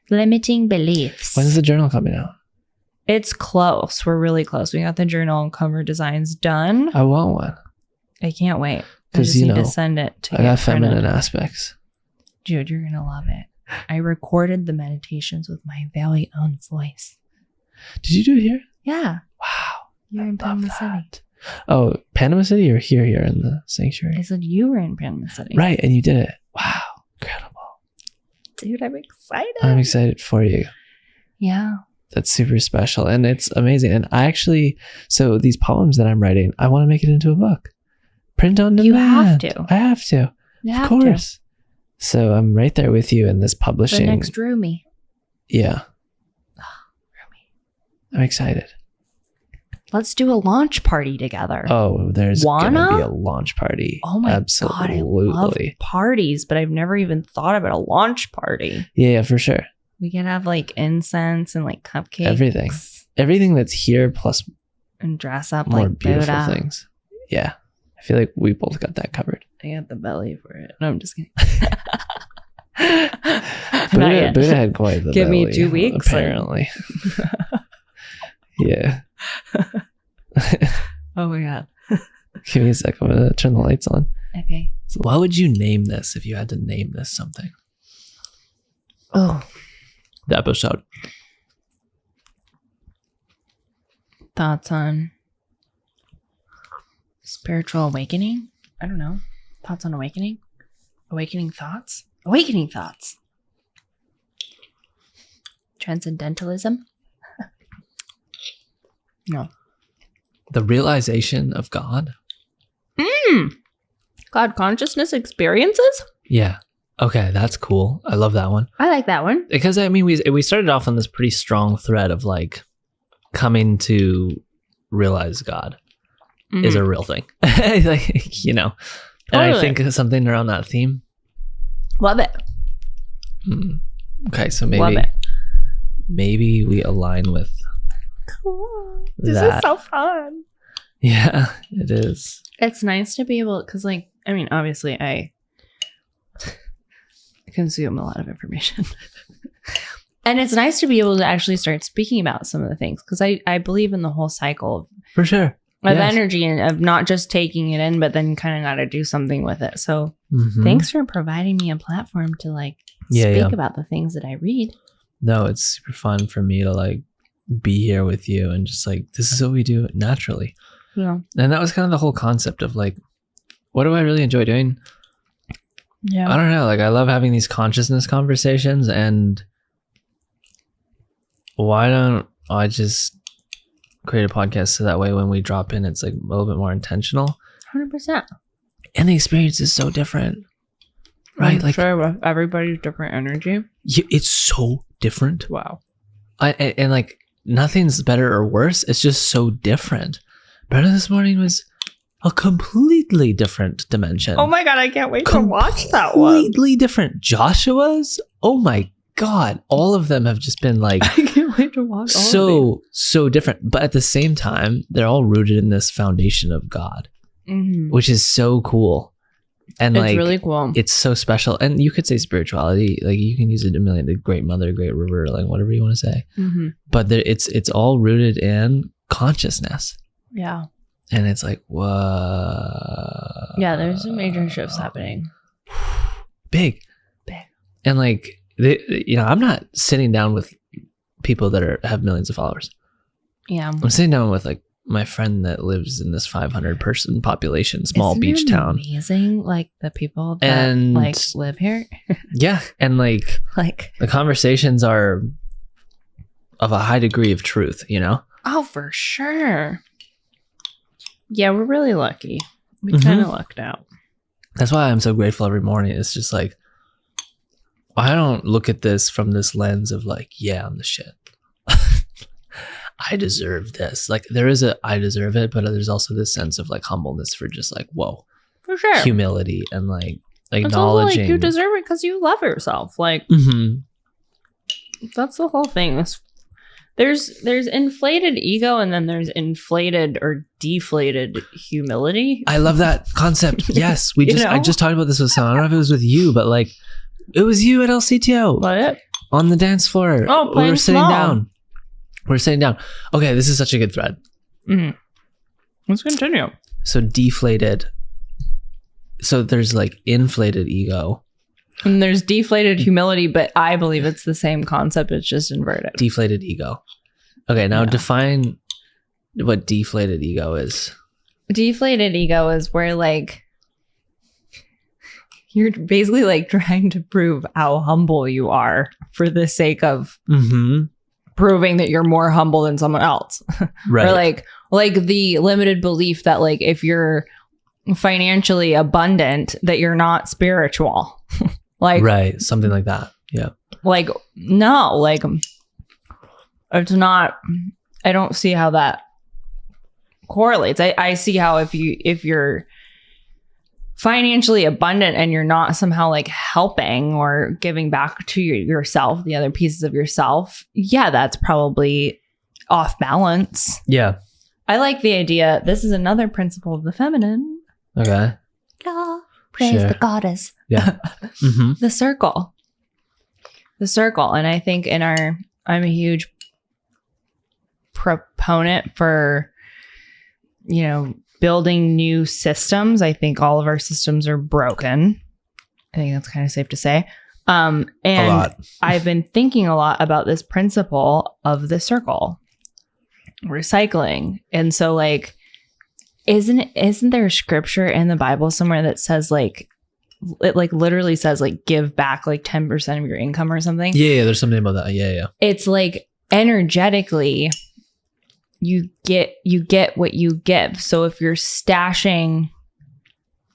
S2: Limiting beliefs.
S1: When's the journal coming out?
S2: It's close. We're really close. We got the journal and cover designs done.
S1: I want one.
S2: I can't wait. I
S1: Because
S2: just need to send it to
S1: I got feminine aspects.
S2: Dude, you're going to love it. I recorded the meditations with my very own voice.
S1: Did you do it here?
S2: Yeah.
S1: Wow.
S2: You're in Panama City.
S1: Oh, Panama City or here in the sanctuary?
S2: I said you were in Panama City.
S1: Right, and you did it. Wow. Incredible.
S2: Dude, I'm excited.
S1: I'm excited for you.
S2: Yeah.
S1: That's super special. And it's amazing. And I actually, so these poems that I'm writing, I want to make it into a book. Print on demand.
S2: You have to.
S1: I have to. Of course. So I'm right there with you in this publishing.
S2: The next Rumi.
S1: Yeah.
S2: Rumi.
S1: I'm excited.
S2: Let's do a launch party together.
S1: Oh, there's going to be a launch party.
S2: Oh my
S1: Absolutely.
S2: God, I love parties, but I've never even thought about a launch party.
S1: Yeah, for sure.
S2: We can have like incense and like cupcakes.
S1: Everything that's here plus
S2: and dress up
S1: more
S2: like
S1: beautiful
S2: Buddha.
S1: things. Yeah. I feel like we both got that covered.
S2: I got the belly for it. No, I'm just kidding.
S1: Buddha had quite the
S2: Give
S1: belly,
S2: me 2 weeks.
S1: Apparently. Yeah.
S2: Oh my God.
S1: Give me a sec. I'm going to turn the lights on.
S2: Okay.
S1: So what would you name this if you had to name this something?
S2: Oh.
S1: The episode.
S2: Thoughts on spiritual awakening? I don't know. Thoughts on awakening? Awakening thoughts? Awakening thoughts. Transcendentalism? No.
S1: The realization of God?
S2: God consciousness experiences?
S1: Yeah. Okay, that's cool. I love that one.
S2: I like that one.
S1: Because, I mean, we started off on this pretty strong thread of like coming to realize God is a real thing. Like, you know. And I think something around that theme.
S2: Love it.
S1: Okay, so
S2: Love it.
S1: maybe we align with
S2: cool. This
S1: that.
S2: is so fun.
S1: Yeah, it is.
S2: It's nice to be able, because like, I mean, obviously I consume a lot of information. And it's nice to be able to actually start speaking about some of the things, because I believe in the whole cycle
S1: For sure.
S2: of energy and of not just taking it in, but then kind of got to do something with it. So thanks for providing me a platform to like speak about the things that I read.
S1: No, it's super fun for me to like be here with you and just like, this is what we do naturally.
S2: Yeah.
S1: And that was kind of the whole concept of like, what do I really enjoy doing?
S2: Yeah.
S1: I don't know. Like, I love having these consciousness conversations, and why don't I just create a podcast so that way when we drop in, it's like a little bit more intentional.
S2: 100%.
S1: And the experience is so different, right?
S2: I'm sure everybody's different energy.
S1: It's so different.
S2: Wow.
S1: And like, nothing's better or worse. It's just so different. Better this morning was a completely different dimension.
S2: Oh my God, I can't wait to watch that one.
S1: Completely different. Joshua's, oh my God, all of them have just been like,
S2: I can't wait to watch
S1: so different. But at the same time, they're all rooted in this foundation of God, which is so cool. And
S2: it's
S1: like,
S2: really cool.
S1: It's so special. And you could say spirituality, like you can use it a million, the great mother, great river, like whatever you want to say. But it's all rooted in consciousness.
S2: Yeah.
S1: And it's like, whoa.
S2: Yeah, there's some major shifts happening.
S1: Big. And like, I'm not sitting down with people that have millions of followers.
S2: Yeah.
S1: I'm sitting down with like my friend that lives in this 500 person population, small beach town.
S2: Amazing. Like the people that like live here.
S1: Yeah. And like the conversations are of a high degree of truth, you know?
S2: Oh, for sure. Yeah, we're really lucky. We kind of lucked out.
S1: That's why I'm so grateful every morning. It's just like, I don't look at this from this lens of like, yeah, I'm the shit. I deserve this. Like, there is I deserve it, but there's also this sense of like humbleness for just like, whoa,
S2: for sure,
S1: humility and like acknowledging.
S2: It's also like you deserve it because you love yourself. Like, that's the whole thing. There's inflated ego, and then there's inflated or deflated humility.
S1: I love that concept. Yes, I just talked about this with someone. I don't know if it was with you, but like, it was you at LCTO.
S2: What?
S1: On the dance floor.
S2: Oh,
S1: we were sitting
S2: small.
S1: down. We're sitting down. Okay, this is such a good thread.
S2: Let's continue.
S1: So deflated. So there's like inflated ego.
S2: And there's deflated humility, but I believe it's the same concept. It's just inverted.
S1: Deflated ego. Okay, now define what deflated ego is.
S2: Deflated ego is where like you're basically like trying to prove how humble you are for the sake of proving that you're more humble than someone else.
S1: Right.
S2: Or like the limited belief that like if you're financially abundant that you're not spiritual. Like,
S1: right, something like that. Yeah. Like,
S2: no, like it's not. I don't see how that correlates. I see how if you're financially abundant and you're not somehow like helping or giving back to yourself, the other pieces of yourself, yeah, that's probably off balance.
S1: Yeah.
S2: I like the idea. This is another principle of the feminine.
S1: Okay.
S2: Yeah. Praise the goddess.
S1: Yeah.
S2: The circle. And I think I'm a huge proponent for, building new systems. I think all of our systems are broken. I think that's kind of safe to say. And
S1: a lot.
S2: I've been thinking a lot about this principle of the circle, recycling. And so like, isn't there a scripture in the Bible somewhere that says like, it like literally says like give back like 10% of your income or something?
S1: Yeah, there's something about that. Yeah.
S2: It's like energetically you get what you give. So if you're stashing,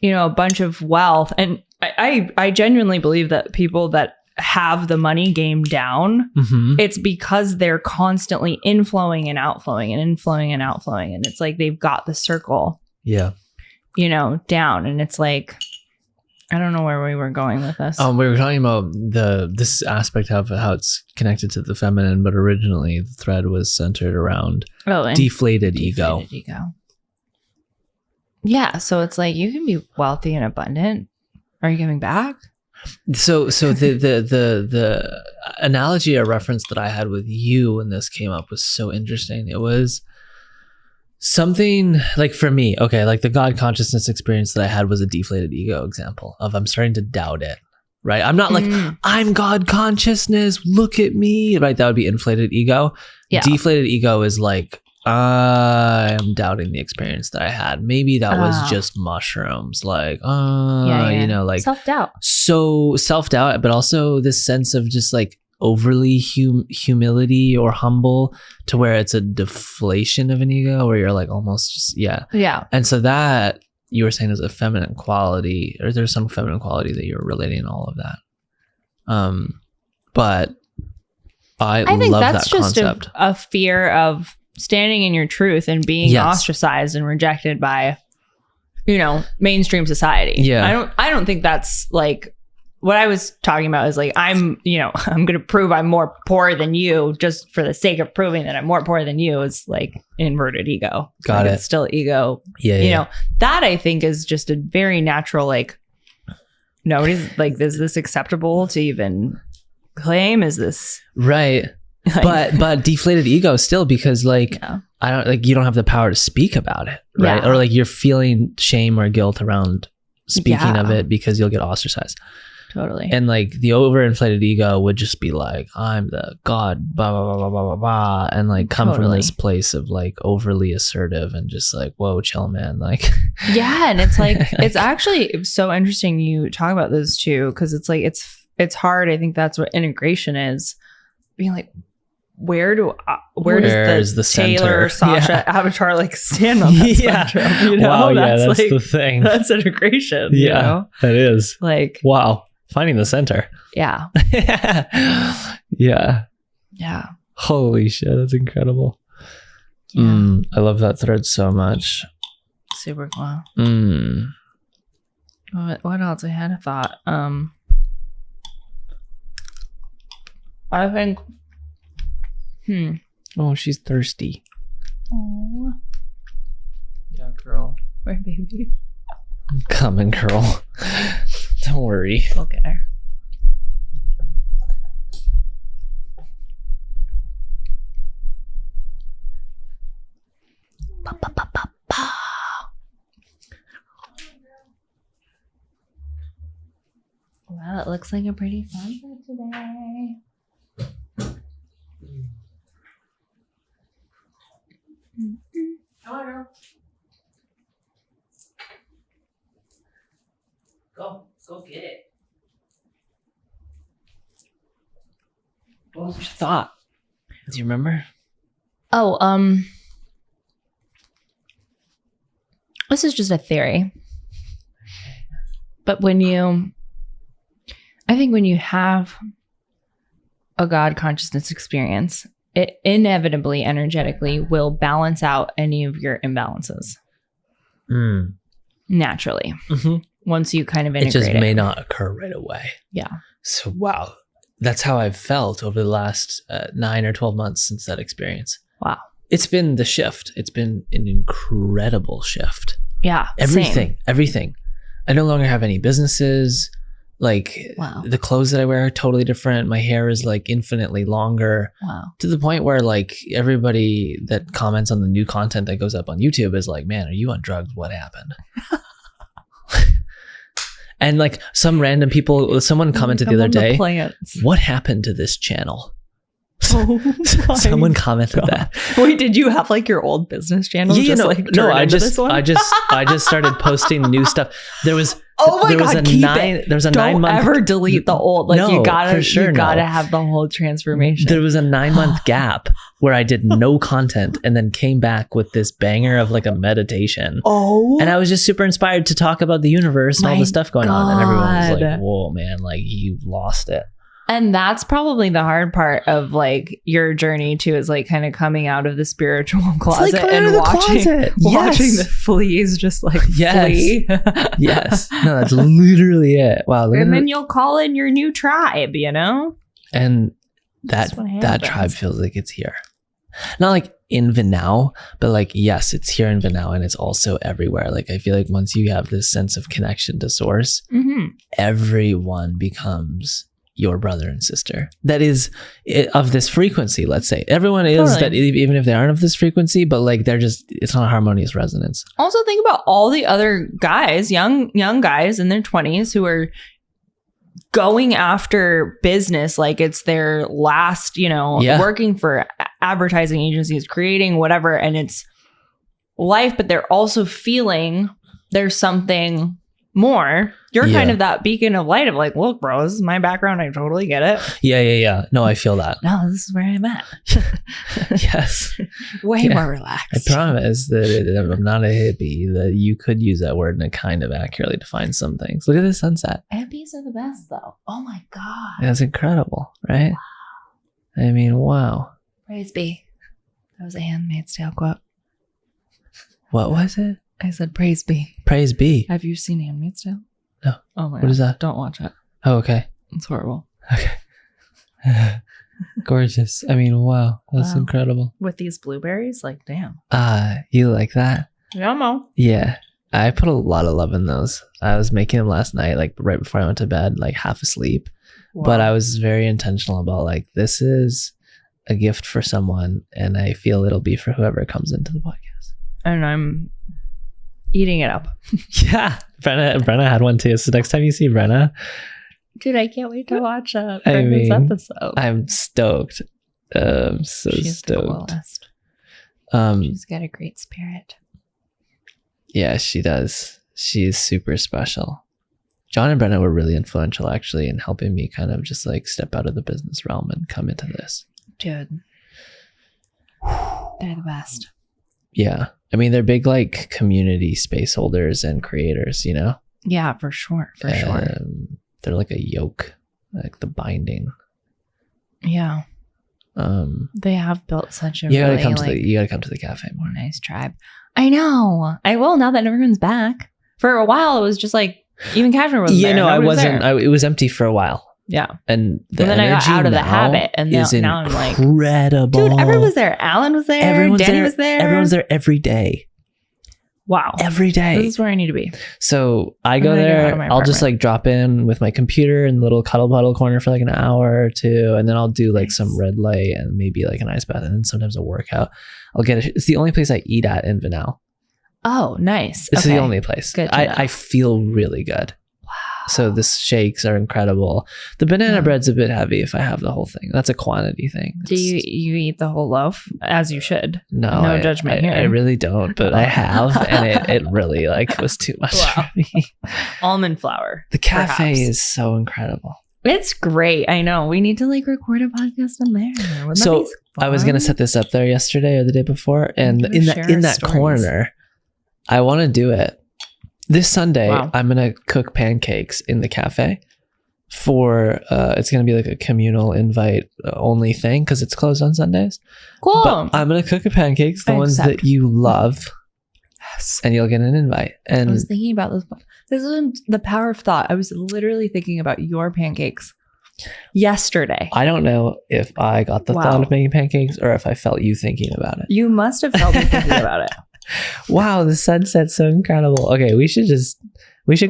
S2: a bunch of wealth, and I genuinely believe that people that have the money game down, it's because they're constantly inflowing and outflowing and inflowing and outflowing. And it's like they've got the circle, down. And it's like, I don't know where we were going with this.
S1: We were talking about this aspect of how it's connected to the feminine, but originally the thread was centered around deflated ego. Yeah, so it's like you can be wealthy and abundant. Are you giving back? So the analogy or reference that I had with you when this came up was so interesting. It was something like, for me, okay, like the God consciousness experience that I had was a deflated ego example of I'm starting to doubt it, right? I'm not like, I'm God consciousness, look at me, right? That would be inflated ego. Yeah. Deflated ego is like, I am doubting the experience that I had. Maybe that was just mushrooms. Like, you know, like
S2: self-doubt.
S1: So self-doubt, but also this sense of just like overly humility or humble to where it's a deflation of an ego where you're like almost just, yeah. And so that you were saying is a feminine quality, or there's some feminine quality that you're relating all of that. But I think love that's that
S2: just
S1: concept.
S2: A fear of standing in your truth and being ostracized and rejected by, you know, mainstream society.
S1: Yeah.
S2: I don't think that's like what I was talking about is like, I'm going to prove I'm more poor than you just for the sake of proving that I'm more poor than you is like inverted ego.
S1: Got it.
S2: It's still ego.
S1: Yeah.
S2: You know, that I think is just a very natural, like, nobody's like, is this acceptable to even claim? Is this
S1: right? But deflated ego still, because like I don't like, you don't have the power to speak about it, right? Or like you're feeling shame or guilt around speaking of it because you'll get ostracized.
S2: Totally.
S1: And like the overinflated ego would just be like, I'm the god, blah blah blah blah blah blah blah, and like come from this place of like overly assertive and just like, whoa, chill, man. Like
S2: and it's like it's actually so interesting you talk about those two, because it's like it's hard. I think that's what integration is, being like, where does the Taylor Sasha avatar like stand on that spectrum? You know,
S1: wow, that's like, the thing.
S2: That's integration.
S1: Yeah,
S2: you know?
S1: That is
S2: like,
S1: wow, finding the center.
S2: Yeah.
S1: Yeah. Holy shit, that's incredible. I love that thread so much.
S2: Super cool. What else? I had a thought. I think.
S1: Oh, she's thirsty.
S2: Oh.
S1: Yeah, girl.
S2: Where, baby?
S1: I'm coming, girl. Don't worry.
S2: We'll get her. Well, it looks like a pretty sunset today. Hello. Go get it.
S1: What was your thought? Do you remember?
S2: Oh, this is just a theory. But I think when you have a God consciousness experience, it inevitably, energetically will balance out any of your imbalances. Naturally. Once you kind of integrate it.
S1: Just may not occur right away.
S2: Yeah.
S1: So, wow. That's how I've felt over the last 9 or 12 months since that experience.
S2: Wow.
S1: It's been the shift. It's been an incredible shift.
S2: Yeah.
S1: Everything. I no longer have any businesses. Like, the clothes that I wear are totally different. My hair is like infinitely longer.
S2: Wow.
S1: To the point where like everybody that comments on the new content that goes up on YouTube is like, man, are you on drugs? What happened? And like some random people, someone commented the other day, what happened to this channel?
S2: Oh
S1: someone commented that.
S2: Wait, did you have like your old business channel?
S1: I just started posting new stuff. There was
S2: there was a
S1: 9-month.
S2: Don't ever delete the old. Like you gotta have the whole transformation.
S1: There was a 9-month gap where I did no content and then came back with this banger of like a meditation. And I was just super inspired to talk about the universe and all the stuff going on. And everyone was like, whoa, man, like you've lost it.
S2: And that's probably the hard part of like your journey too, is like kind of coming out of the spiritual closet and watching the fleas just like flee.
S1: Yes. No, that's literally it. Wow.
S2: And then you'll call in your new tribe, you know?
S1: And that tribe feels like it's here. Not like in Vinau, but like, yes, it's here in Vinau and it's also everywhere. Like I feel like once you have this sense of connection to source, everyone becomes your brother and sister that is of this frequency. Let's say everyone is that, even if they aren't of this frequency, but like they're just, it's not a harmonious resonance.
S2: Also think about all the other guys, young guys in their 20s who are going after business like it's their last, working for advertising agency is creating whatever, and it's life, but they're also feeling there's something more. You're kind of that beacon of light of like, look, bro, this is my background. I totally get it.
S1: Yeah. No, I feel that.
S2: No, this is where I'm at.
S1: Yes.
S2: Way more relaxed.
S1: I promise that I'm not a hippie, that you could use that word and kind of accurately define some things. Look at the sunset.
S2: Hippies are the best, though. Oh my God.
S1: That's incredible, right? Wow. I mean, wow.
S2: Praise be. That was a Handmaid's Tale quote.
S1: What was it?
S2: I said, praise be.
S1: Praise be.
S2: Have you seen Handmaid's Tale?
S1: No.
S2: Oh my God.
S1: What is that?
S2: Don't watch it.
S1: Oh, okay.
S2: It's horrible.
S1: Okay. Gorgeous. I mean, wow. That's incredible.
S2: With these blueberries, like, damn.
S1: You like that?
S2: Yeah, Mo.
S1: Yeah. I put a lot of love in those. I was making them last night, like right before I went to bed, like half asleep. Wow. But I was very intentional about like, this is a gift for someone, and I feel it'll be for whoever comes into the podcast.
S2: And I'm eating it up.
S1: Yeah. Brenna had one too. So next time you see Brenna,
S2: dude, I can't wait to watch this episode.
S1: I'm stoked. She's stoked.
S2: She's got a great spirit.
S1: Yeah, she does. She's super special. John and Brenna were really influential actually in helping me kind of just like step out of the business realm and come into this.
S2: Dude. They're the best.
S1: Yeah. I mean, they're big like community space holders and creators, you know?
S2: Yeah, for sure. For sure.
S1: They're like a yoke, like the binding.
S2: Yeah. They have built such a
S1: you gotta come to the cafe more.
S2: Nice tribe. I know. I will now that everyone's back. For a while, it was just like even Cashmere wasn't there.
S1: No, I wasn't. It was empty for a while.
S2: Yeah.
S1: And
S2: then I got out of the habit, and now I'm like,
S1: incredible.
S2: Dude, everyone was there. Alan was there. Danny was there.
S1: Everyone's there every day.
S2: Wow.
S1: Every day.
S2: This is where I need to be.
S1: So I go there. I'll just like drop in with my computer in the little cuddle puddle corner for like an hour or two. And then I'll do like some red light and maybe like an ice bath. And then sometimes a workout. It's the only place I eat at in Vinal.
S2: Oh, nice.
S1: It's the only place.
S2: Good.
S1: I feel really good. Wow. So the shakes are incredible. The banana bread's a bit heavy if I have the whole thing. That's a quantity thing.
S2: Do you eat the whole loaf? As you should.
S1: No judgment here. I really don't, but I have, and it really like was too much for me.
S2: Almond flour.
S1: The cafe is so incredible.
S2: It's great. I know. We need to like record a podcast in there.
S1: So I was gonna set this up there yesterday or the day before, and in that corner, I want to do it. This Sunday, I'm going to cook pancakes in the cafe for, it's going to be like a communal invite only thing because it's closed on Sundays.
S2: Cool.
S1: But I'm going to cook the pancakes, the ones that you love, and you'll get an invite. And
S2: I was thinking about this. This is the power of thought. I was literally thinking about your pancakes yesterday.
S1: I don't know if I got the thought of making pancakes or if I felt you thinking about it.
S2: You must have felt me thinking about it.
S1: Wow, the sunset's so incredible. Okay, we should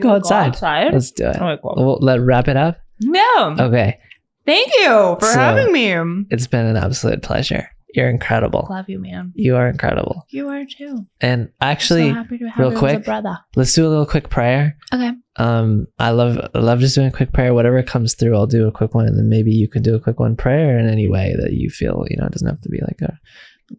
S1: go outside. Let's do it. Oh, cool. Let's wrap it up.
S2: Yeah.
S1: Okay.
S2: Thank you for having me.
S1: It's been an absolute pleasure. You're incredible.
S2: Love you, man.
S1: You are incredible.
S2: You are too.
S1: And actually, real quick, let's do a little quick prayer.
S2: Okay.
S1: I love just doing a quick prayer. Whatever comes through, I'll do a quick one, and then maybe you can do a quick one. Prayer in any way that you feel. It doesn't have to be like a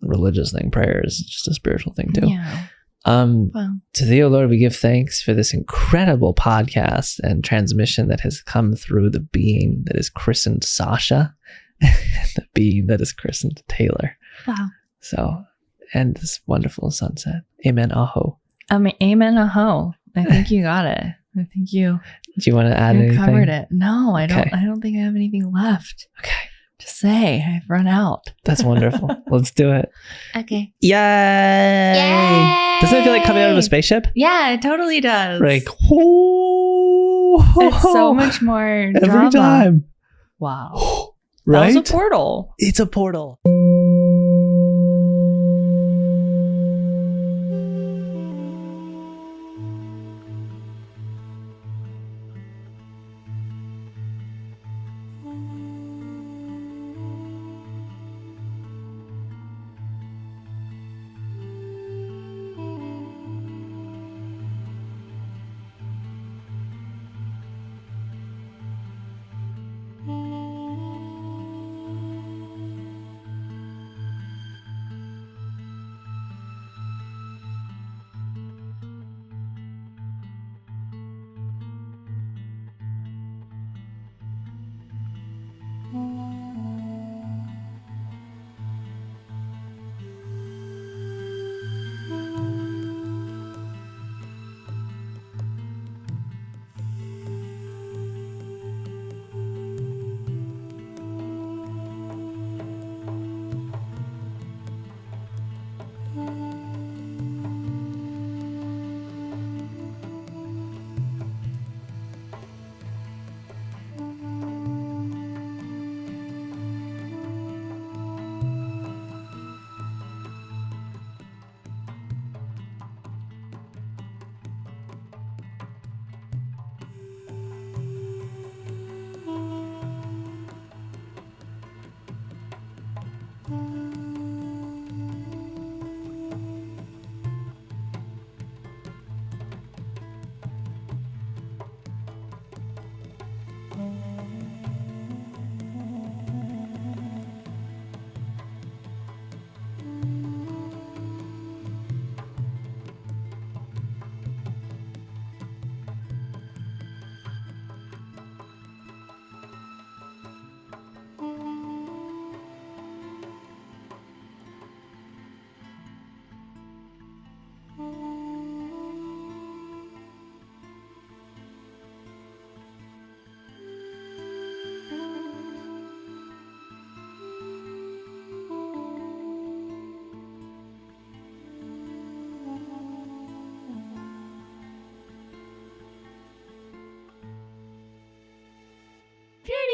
S1: religious thing. Prayer is just a spiritual thing too.
S2: Yeah.
S1: To thee, O Lord, we give thanks for this incredible podcast and transmission that has come through the being that is christened Sasha and the being that is christened Taylor.
S2: Wow.
S1: So, and this wonderful sunset. Amen. Aho.
S2: Amen. Aho. I think you got it. I think you.
S1: Do you want to add anything?
S2: Covered it. No, I don't. I don't think I have anything left.
S1: Okay.
S2: To say I've run out.
S1: That's wonderful. Let's do it.
S2: Okay.
S1: Yay! Yay! Doesn't it feel like coming out of a spaceship?
S2: Yeah, it totally does.
S1: Like,
S2: it's so much more
S1: every
S2: drama.
S1: time.
S2: Wow.
S1: Right?
S2: That was a portal.
S1: It's a portal.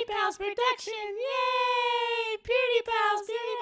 S1: Pals production. Yay! Purity Pals, Purity